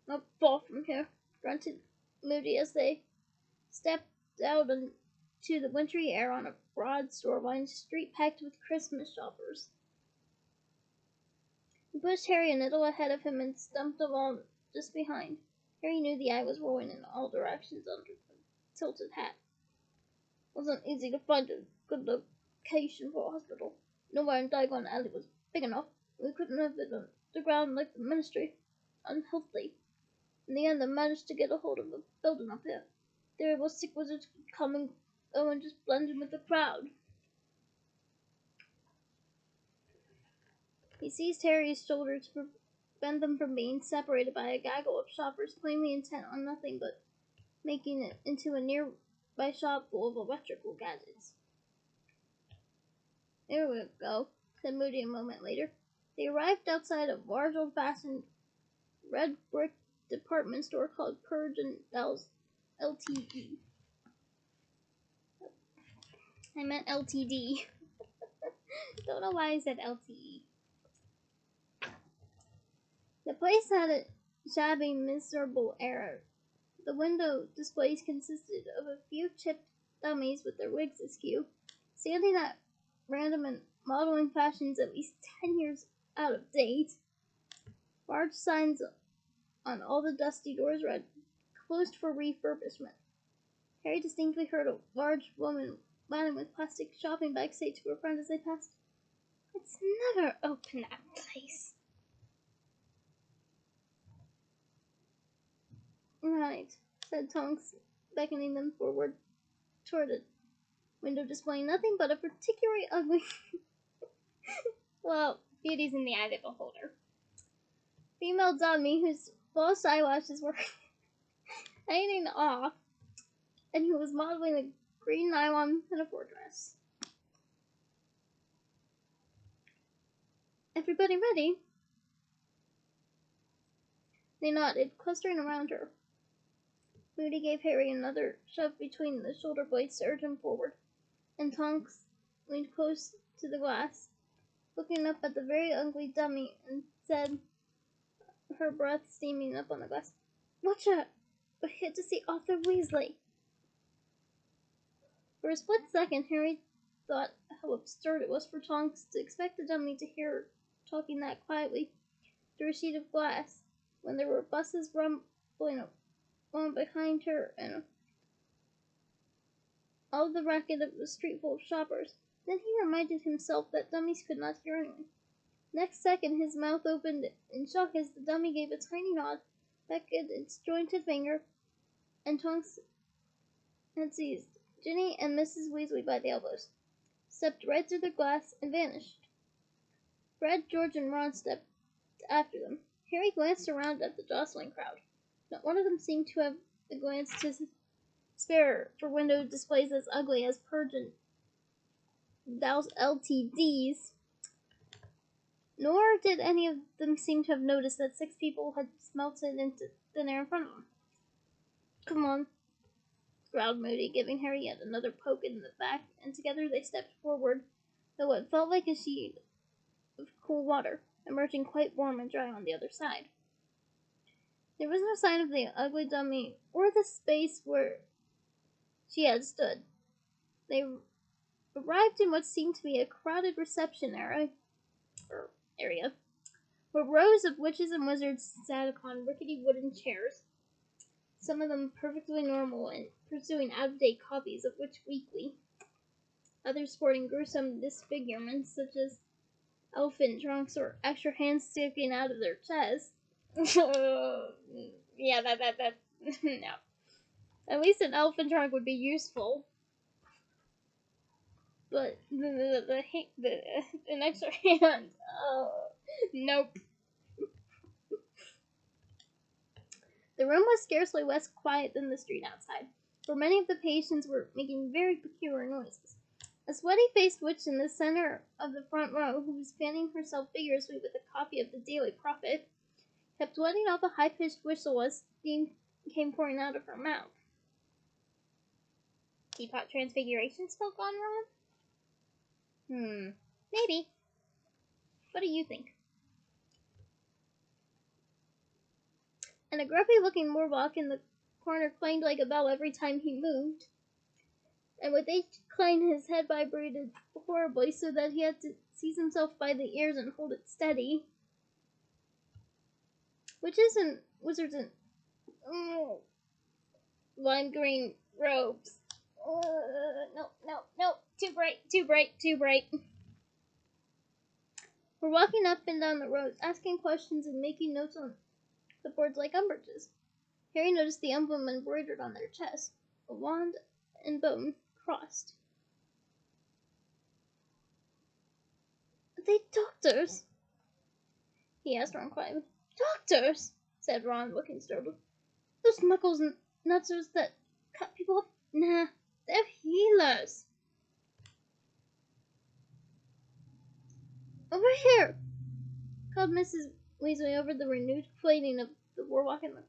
Not far from here, grunted Moody as they stepped out into the wintry air on a broad store-lined street packed with Christmas shoppers. He pushed Harry a little ahead of him and stumped along just behind. Harry knew the eye was rolling in all directions under the tilted hat. It wasn't easy to find a good location for a hospital. Nowhere in Diagon Alley was big enough. We couldn't have it on the ground like the ministry. Unhealthy. In the end, I managed to get a hold of a building up here. There were sick wizards could come and go and just blend in with the crowd. He seized Harry's shoulder to prevent them from being separated by a gaggle of shoppers plainly intent on nothing but making it into a nearby shop full of electrical gadgets. There we go, said Moody a moment later. They arrived outside a large old-fashioned red brick department store called Purge and Dell's LTD. I meant LTD. Don't know why I said LTE. The place had a shabby, miserable air. The window displays consisted of a few chipped dummies with their wigs askew, standing at random and modeling fashions at least 10 years out of date. Large signs on all the dusty doors read, "Closed for refurbishment." Harry distinctly heard a large woman laden with plastic shopping bags say to her friend as they passed, "It's never open, that place." "Right," said Tonks, beckoning them forward toward a window displaying nothing but a particularly ugly well, beauty's in the eye of the beholder. Female dummy whose false eyelashes were hanging off and who was modeling a green nylon pinafore dress. "Everybody ready?" They nodded, clustering around her. Moody gave Harry another shove between the shoulder blades to urge him forward, and Tonks leaned close to the glass, looking up at the very ugly dummy, and said, her breath steaming up on the glass, "Watch out! We're here to see Arthur Weasley." For a split second, Harry thought how absurd it was for Tonks to expect the dummy to hear her talking that quietly through a sheet of glass, when there were buses rumbling along behind her and all the racket of the street full of shoppers. Then he reminded himself that dummies could not hear anyone. Next second, his mouth opened in shock as the dummy gave a tiny nod, beckoned its jointed finger, and Tonks had seized Ginny and Mrs. Weasley by the elbows, stepped right through the glass, and vanished. Fred, George, and Ron stepped after them. Harry glanced around at the jostling crowd. Not one of them seemed to have the glance to spare for window displays as ugly as Purge and Dell's LTDs. Nor did any of them seem to have noticed that 6 people had melted into thin air in front of them. "Come on," growled Moody, giving Harry yet another poke in the back, and together they stepped forward, though what felt like a sheet of cool water, emerging quite warm and dry on the other side. There was no sign of the ugly dummy or the space where she had stood. They arrived in what seemed to be a crowded reception area, where rows of witches and wizards sat upon rickety wooden chairs, some of them perfectly normal and pursuing out-of-date copies of Witch Weekly, others sporting gruesome disfigurements such as elephant trunks or extra hands sticking out of their chests. Yeah, that no. At least an elephant trunk would be useful. But an extra hand, nope. The room was scarcely less quiet than the street outside, for many of the patients were making very peculiar noises. A sweaty-faced witch in the center of the front row, who was fanning herself vigorously with a copy of the Daily Prophet, kept letting off a high-pitched whistle as steam came pouring out of her mouth. "Teapot transfiguration spell gone wrong?" Maybe. What do you think? and a grumpy-looking warlock in the corner clanged like a bell every time he moved. And with each clang his head vibrated horribly so that he had to seize himself by the ears and hold it steady. Witches and wizards in lime green robes. No. Too bright. We're walking up and down the roads, asking questions and making notes on the boards like umbrages. Harry noticed the emblem embroidered on their chest, a wand and bone crossed. Are they doctors? He asked Ron quietly. Doctors, said Ron, looking startled. Those muggles and nutsers that cut people up? Nah, they're healers. Over here, called Mrs. Weasley over the renewed flailing of the warlock in the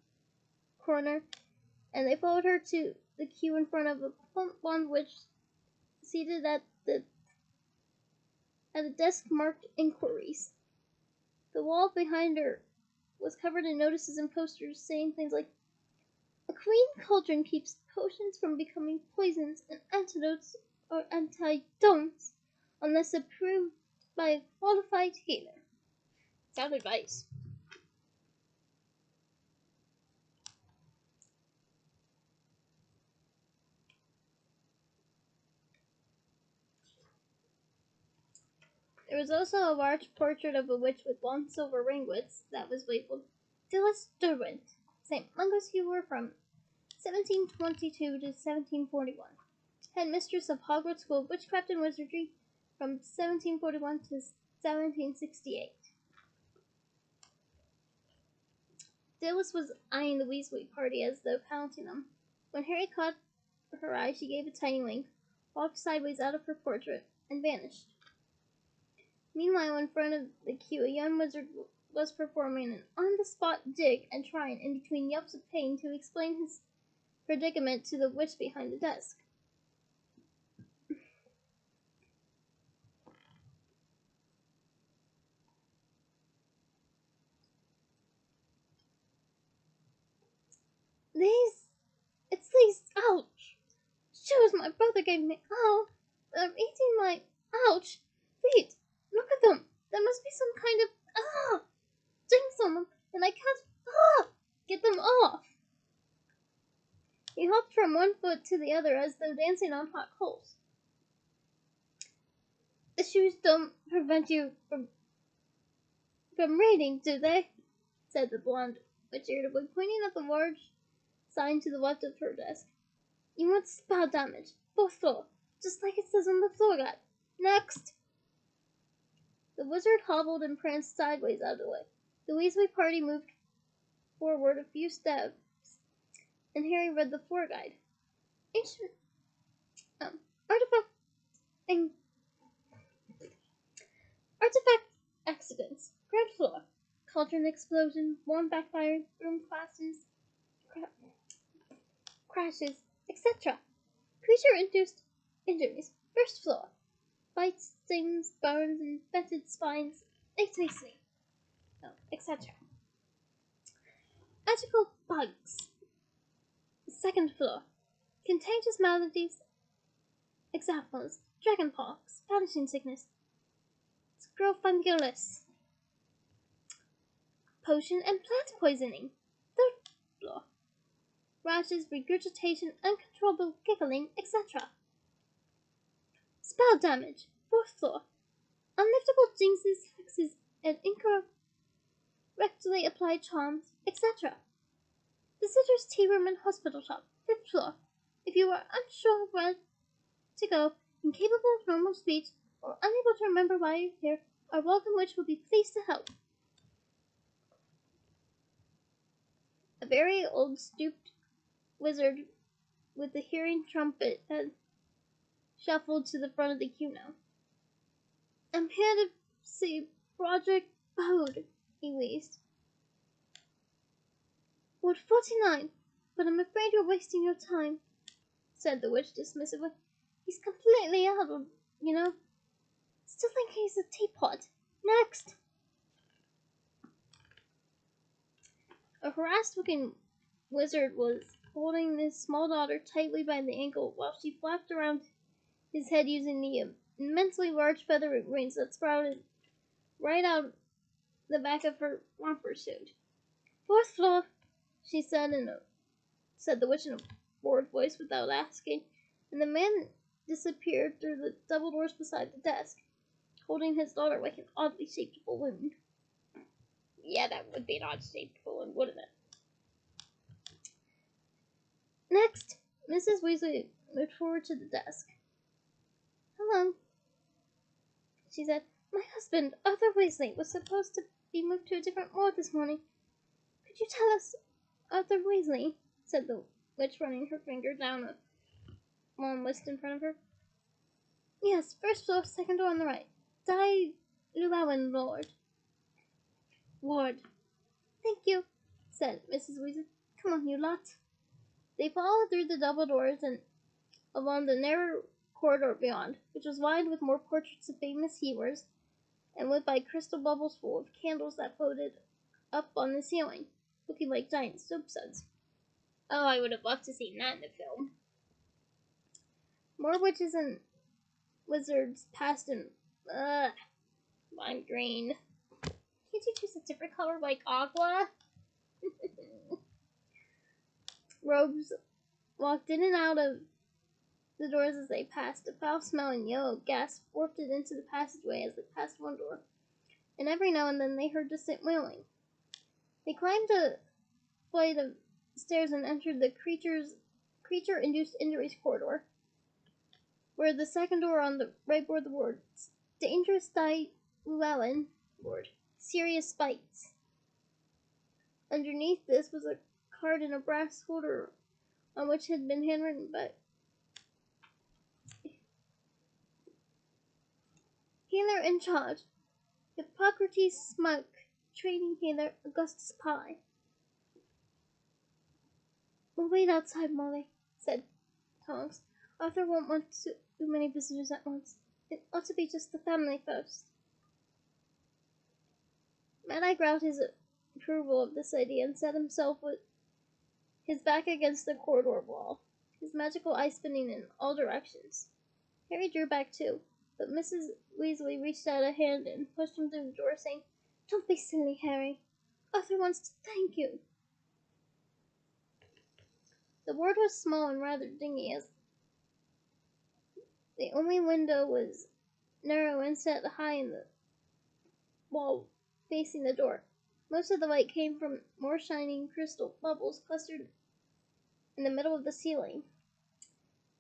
corner, and they followed her to the queue in front of a plump blonde witch seated at a desk marked Inquiries. The wall behind her was covered in notices and posters saying things like, "A clean cauldron keeps potions from becoming poisons, and antidotes or antidonts unless approved by a qualified healer." Sound advice. There was also a large portrait of a witch with long silver ringlets that was labeled Phyllis Derwent, St. Mungo's healer from 1722 to 1741. Headmistress of Hogwarts School of Witchcraft and Wizardry from 1741 to 1768. Phyllis was eyeing the Weasley party as though counting them. When Harry caught her eye, she gave a tiny wink, walked sideways out of her portrait, and vanished. Meanwhile, in front of the queue, a young wizard was performing an on-the-spot jig and trying, in between yelps of pain, to explain his predicament to the witch behind the desk. Ouch! Shoes my brother gave me, they're eating my, ouch, feet. Look at them. There must be some kind of, jinx on them, and I can't, get them off. He hopped from one foot to the other as though dancing on hot coals. The shoes don't prevent you from reading, do they? Said the blonde witch irritably, pointing at the large sign to the left of her desk. You want spell damage, fourth floor, just like it says on the floor guide. Next! The wizard hobbled and pranced sideways out of the way. The Weasley party moved forward a few steps, and Harry read the floor guide. Ancient artifact accidents. Ground floor. Cauldron explosion, wand backfiring, room crashes, etc. Creature-induced injuries. First floor. Bites, stings, burns, infected spines, etc. Magical bugs. Second floor. Contagious maladies. Examples: dragonpox, vanishing sickness, scrofungulus, potion and plant poisoning. Third floor. Rashes, regurgitation, uncontrollable giggling, etc. Spell damage. Fourth floor. Unliftable jinxes, hexes, and incorrectly applied charms, etc. Visitor's tea room and hospital shop. Fifth floor. If you are unsure where to go, incapable of normal speech, or unable to remember why you're here, our welcome witch will be pleased to help. A very old, stooped wizard with a hearing trumpet had shuffled to the front of the queue now. I'm here to see Broderick Bode, he wheezed. Ward 49, but I'm afraid you're wasting your time, said the witch dismissively. He's completely out of, Still think he's a teapot. Next! A harassed-looking wizard was holding his small daughter tightly by the ankle while she flapped around his head using the immensely large feathery wings that sprouted right out the back of her romper suit. "Fourth floor," she said the witch in a bored voice without asking, and the man disappeared through the double doors beside the desk, holding his daughter like an oddly shaped balloon. Yeah, that would be an odd shaped balloon, wouldn't it? Next, Mrs. Weasley moved forward to the desk. "Hello," she said. "My husband, Arthur Weasley, was supposed to be moved to a different ward this morning. Could you tell us, Arthur Weasley?" said the witch, running her finger down a long list in front of her. "Yes, first floor, second door on the right. Di Llewellyn Ward." "Thank you," said Mrs. Weasley. "Come on, you lot." They followed through the double doors and along the narrow corridor beyond, which was lined with more portraits of famous healers and lit by crystal bubbles full of candles that floated up on the ceiling, looking like giant soap suds. Oh, I would have loved to see that in the film. More witches and wizards passed in lime green. Can't you choose a different color like aqua? Robes walked in and out of the doors as they passed. A foul-smelling yellow gas wafted into the passageway as they passed one door, and every now and then they heard distant wailing. They climbed a flight of stairs and entered the creature-induced injuries corridor, where the second door on the right bore the words, "Dangerous Di Llewellyn Ward. Serious bites." Underneath this was a card in a brass holder on which had been handwritten by Healer in charge, Hippocrates Smug, training healer Augustus Pye. "We'll wait outside, Molly," said Tonks. "Arthur won't want too many visitors at once. It ought to be just the family first." Mad-Eye growled his approval of this idea and set himself with his back against the corridor wall, his magical eye spinning in all directions. Harry drew back too, but Mrs. Weasley reached out a hand and pushed him through the door, saying, "Don't be silly, Harry. Arthur wants to thank you." The ward was small and rather dingy, as the only window was narrow and set high in the wall facing the door. Most of the light came from more shining crystal bubbles clustered in the middle of the ceiling.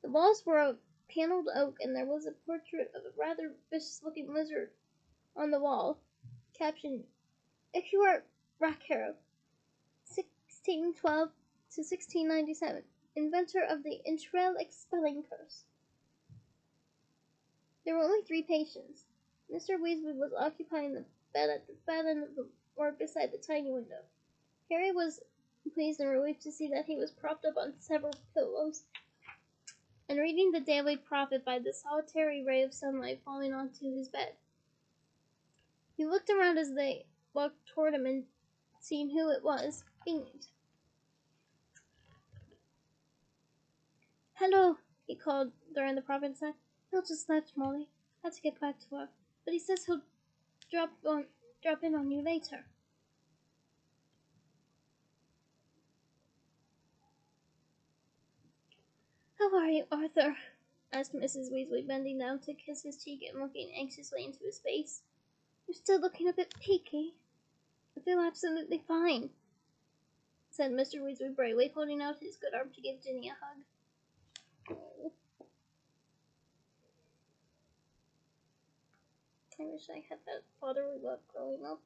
The walls were of paneled oak, and there was a portrait of a rather vicious-looking lizard on the wall, captioned, "Ecuart Rackharrow, 1612 to 1697, inventor of the Intrel expelling curse." There were only 3 patients. Mr. Weasley was occupying the bed at the bed end of the ward beside the tiny window. Harry was pleased and relieved to see that he was propped up on several pillows and reading the Daily Prophet by the solitary ray of sunlight falling onto his bed. He looked around as they walked toward him and, seeing who it was, beamed. "Hello," he called during the Prophet's time. "Bill just left, Molly. Had to get back to work, but he says he'll drop in on you later." "How are you, Arthur?" asked Mrs. Weasley, bending down to kiss his cheek and looking anxiously into his face. "You're still looking a bit peaky." "I feel absolutely fine," said Mr. Weasley brightly, holding out his good arm to give Ginny a hug. Oh. I wish I had that fatherly love growing up.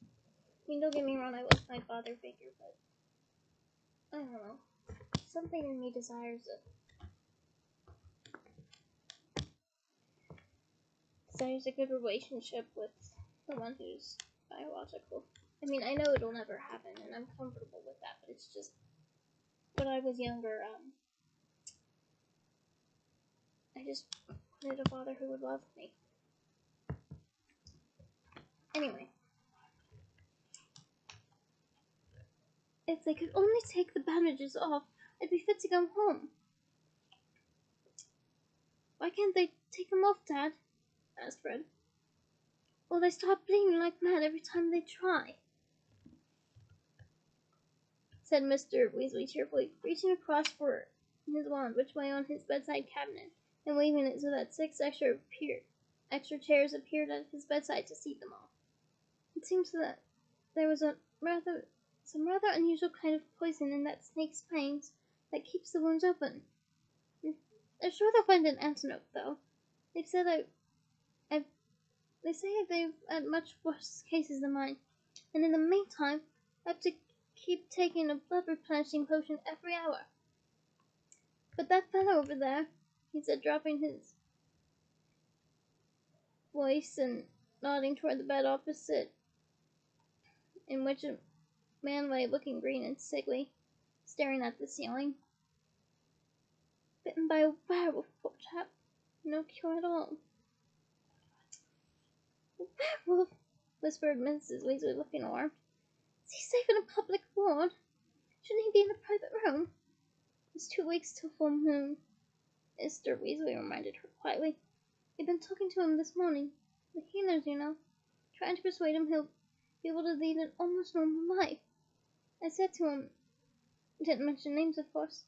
I mean, don't get me wrong, I love my father figure, but I don't know. Something in me desires a good relationship with the one who's biological. I mean, I know it'll never happen, and I'm comfortable with that, but it's just, when I was younger, I just wanted a father who would love me. Anyway. If they could only take the bandages off, I'd be fit to go home. Why can't they take them off, Dad? Asked Fred. Well, they start bleeding like mad every time they try, said Mr. Weasley cheerfully, reaching across for his wand, which lay on his bedside cabinet, and waving it so that 6 extra chairs appeared at his bedside to seat them all. It seems that there was some rather unusual kind of poison in that snake's fangs that keeps the wounds open. They're sure they'll find an antidote, though. They've said they say they've had much worse cases than mine, and in the meantime, I have to keep taking a blood replenishing potion every hour. But that fellow over there, he said, dropping his voice and nodding toward the bed opposite, in which a man lay looking green and sickly, staring at the ceiling. Bitten by a werewolf, poor chap. No cure at all. A werewolf, whispered Mrs. Weasley, looking alarmed. Is he safe in a public ward? Shouldn't he be in a private room? It's 2 weeks till full moon, Mr. Weasley reminded her quietly. I've been talking to him this morning. The healers, you know. Trying to persuade him he'll be able to lead an almost normal life. I said to him, didn't mention names, of course,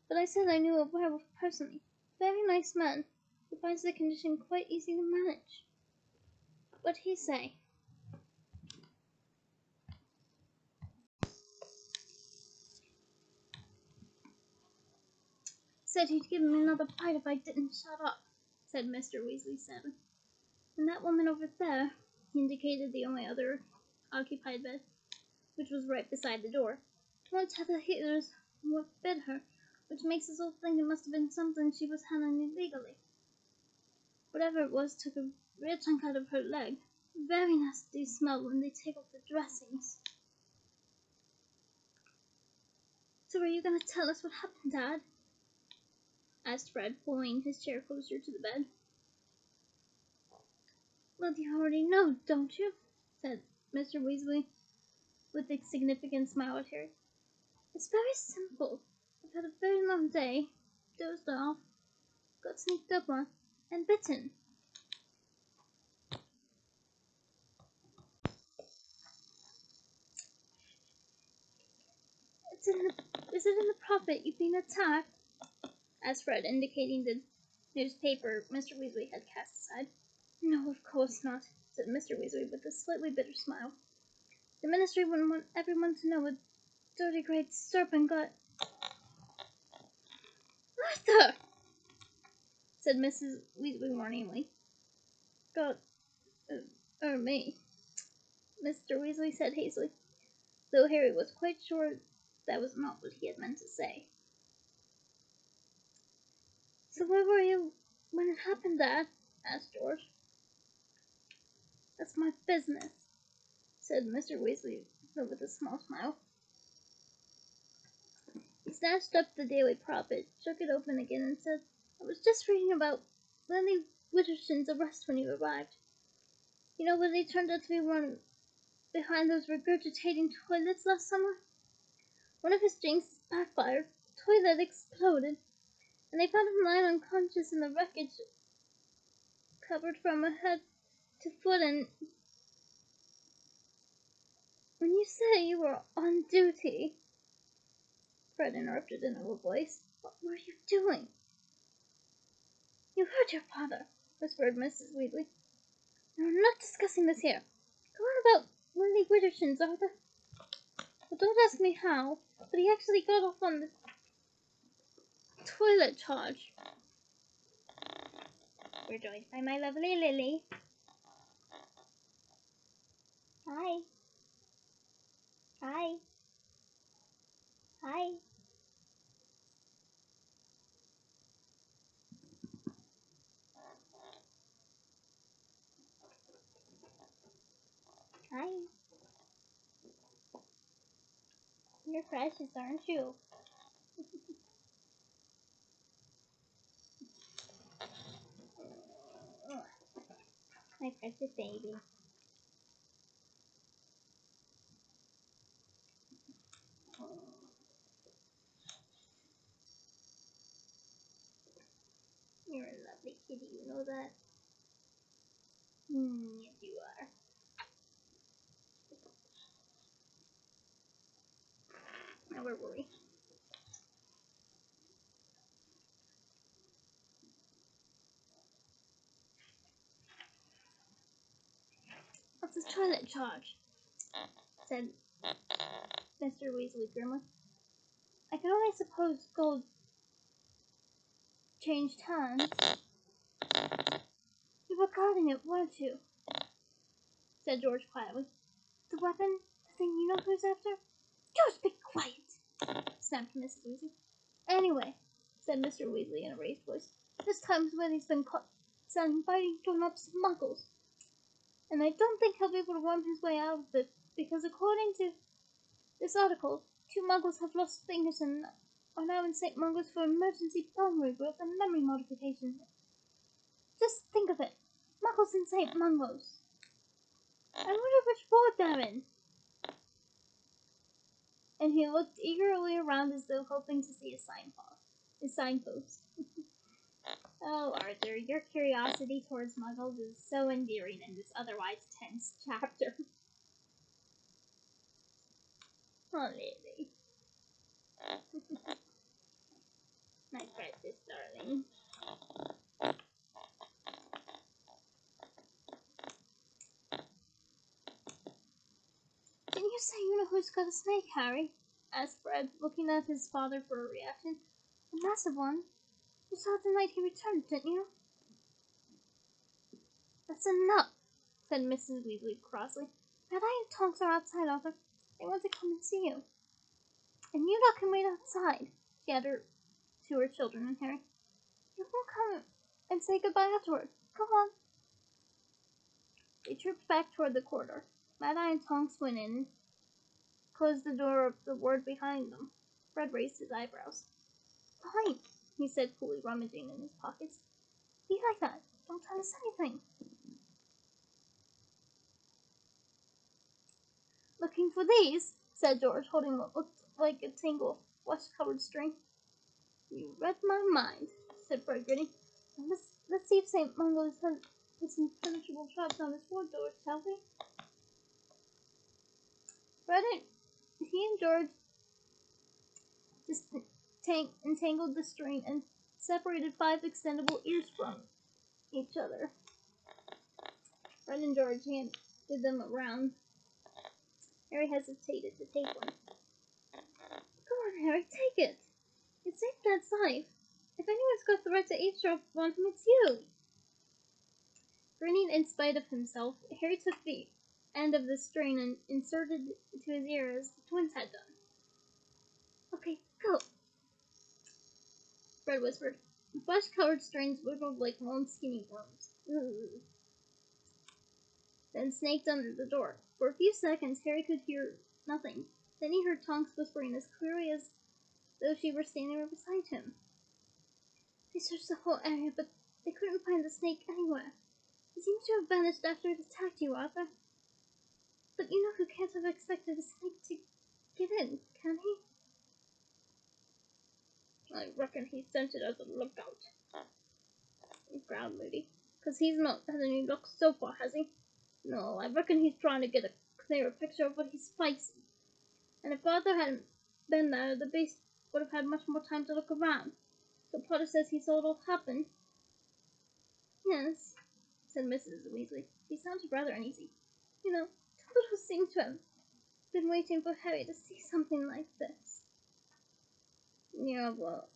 but I said I knew a werewolf personally. Very nice man, who finds the condition quite easy to manage. What'd he say? Said he'd give me another bite if I didn't shut up, said Mr. Weasley sadly. And that woman over there, he indicated the only other occupied bed, which was right beside the door, won't tell the healers what bit her, which makes us all think it must have been something she was handling illegally. Whatever it was took a real chunk out of her leg. Very nasty smell when they take off the dressings. So are you going to tell us what happened, Dad? Asked Fred, pulling his chair closer to the bed. Well, you already know, don't you? Said Mr. Weasley, with a significant smile at Harry. It's very simple. I've had a very long day, dozed off, got sneaked up on, and bitten. Is it in the Prophet you've been attacked? Asked Fred, indicating the newspaper Mr. Weasley had cast aside. No, of course not, said Mr. Weasley with a slightly bitter smile. The Ministry wouldn't want everyone to know a dirty great serpent got... Arthur! Said Mrs. Weasley warningly. Got... me. Mr. Weasley said hastily, though Harry was quite sure that was not what he had meant to say. So where were you when it happened, Dad? Asked George. That's my business, said Mr. Weasley, though with a small smile. He snatched up the Daily Prophet, shook it open again, and said, I was just reading about Lily Witterson's arrest when you arrived. You know when they turned out to be one behind those regurgitating toilets last summer? One of his jinxes backfired, the toilet exploded, and they found him lying unconscious in the wreckage, covered from head to foot, and when you say you were on duty, Fred interrupted in a low voice, what were you doing? You heard your father, whispered Mrs. Weasley. We're not discussing this here. Go on about Lily Witterson's, Arthur. Well, don't ask me how, but he actually got off on the toilet charge. We're joined by my lovely Lily. Hi. Hi. Hi. Hi. You're precious, aren't you? My precious baby. Yes, you are. Now, where were we? What's this toilet charge? Said Mr. Weasley grimly. I can only suppose gold changed hands. You were guarding it, weren't you? Said George quietly. The weapon? The thing you know who's after? George, be quiet! Snapped Mrs. Weasley. Anyway, said Mr. Weasley in a raised voice, this time Smithy's been caught fighting grown-up muggles. And I don't think he'll be able to worm his way out of it, because according to this article, 2 muggles have lost fingers and are now in St. Mungo's for emergency bone regrowth and memory modification. Just think of it. Muggles in St. Mungo's. I wonder which ward they're in. And he looked eagerly around as though hoping to see a signpost. Oh, Arthur, your curiosity towards muggles is so endearing in this otherwise tense chapter. Oh, Lily. My precious darling. Didn't you say you know who's got a snake, Harry? Asked Fred, looking at his father for a reaction. A massive one. You saw it the night he returned, didn't you? That's enough, said Mrs. Weasley crossly. Mad-Eye and Tonks are outside, Arthur. They want to come and see you. And you lot can wait outside, she added to her children and Harry. You won't come and say goodbye afterward. Go on. They trooped back toward the corridor. Mad-Eye and Tonks went in and closed the door of the ward behind them. Fred raised his eyebrows. Fine, he said, coolly rummaging in his pockets. Be like that. Don't tell us anything. Looking for these, said George, holding what looked like a tangle of flesh-covered string. You read my mind, said Fred, grinning. Let's see if St. Mungo's has put some penetrable traps on his ward door, shall we? Fred and he and George just entangled the string and separated 5 extendable ears from each other. Fred and George handed them around. Harry hesitated to take one. Go on, Harry, take it. It saved Dad's life. If anyone's got the right to eavesdrop on him, it's you. Grinning in spite of himself, Harry took the end of the string and inserted it to his ear as the twins had done. Okay, go, Fred whispered. The flesh-covered strings wiggled like long skinny worms. Ugh. Then snaked under the door. For a few seconds, Harry could hear nothing. Then he heard Tonks whispering as clearly as though she were standing right beside him. They searched the whole area, but they couldn't find the snake anywhere. He seems to have vanished after it attacked you, Arthur. But you know who can't have expected a snake to get in, can he? I reckon he sent it as a lookout, growled Moody. 'Cause he's not had any luck so far, has he? No, I reckon he's trying to get a clearer picture of what he's facing. And if Arthur hadn't been there, the beast would have had much more time to look around. So Potter says he saw it all happen. Yes, said Mrs. Weasley. She sounded rather uneasy. You know, Dumbledore seemed to have been waiting for Harry to see something like this. Yeah, well,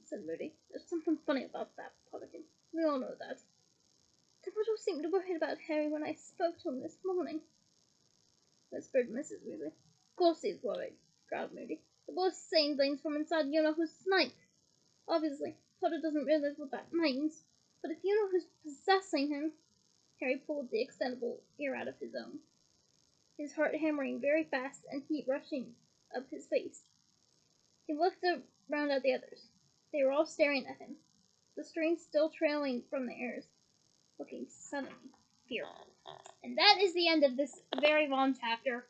said Moody. There's something funny about that, Potterkin. We all know that. Dumbledore seemed worried about Harry when I spoke to him this morning, whispered Mrs. Weasley. Of course he's worried, growled Moody. The boy's saying things from inside you-know-who's snipe. Obviously, Potter doesn't realize what that means. But if you know who's possessing him... Harry pulled the extendable ear out of his own, his heart hammering very fast and heat rushing up his face. He looked around at the others. They were all staring at him, the strings still trailing from the ears, looking suddenly fearful. And that is the end of this very long chapter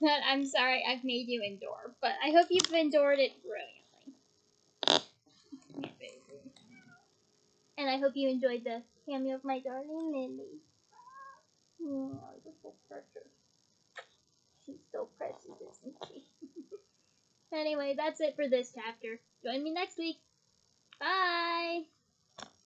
that I'm sorry I've made you endure, but I hope you've endured it brilliantly. And I hope you enjoyed the cameo of my darling Lily. Wonderful pressure. She still presses, isn't she? Anyway, that's it for this chapter. Join me next week. Bye!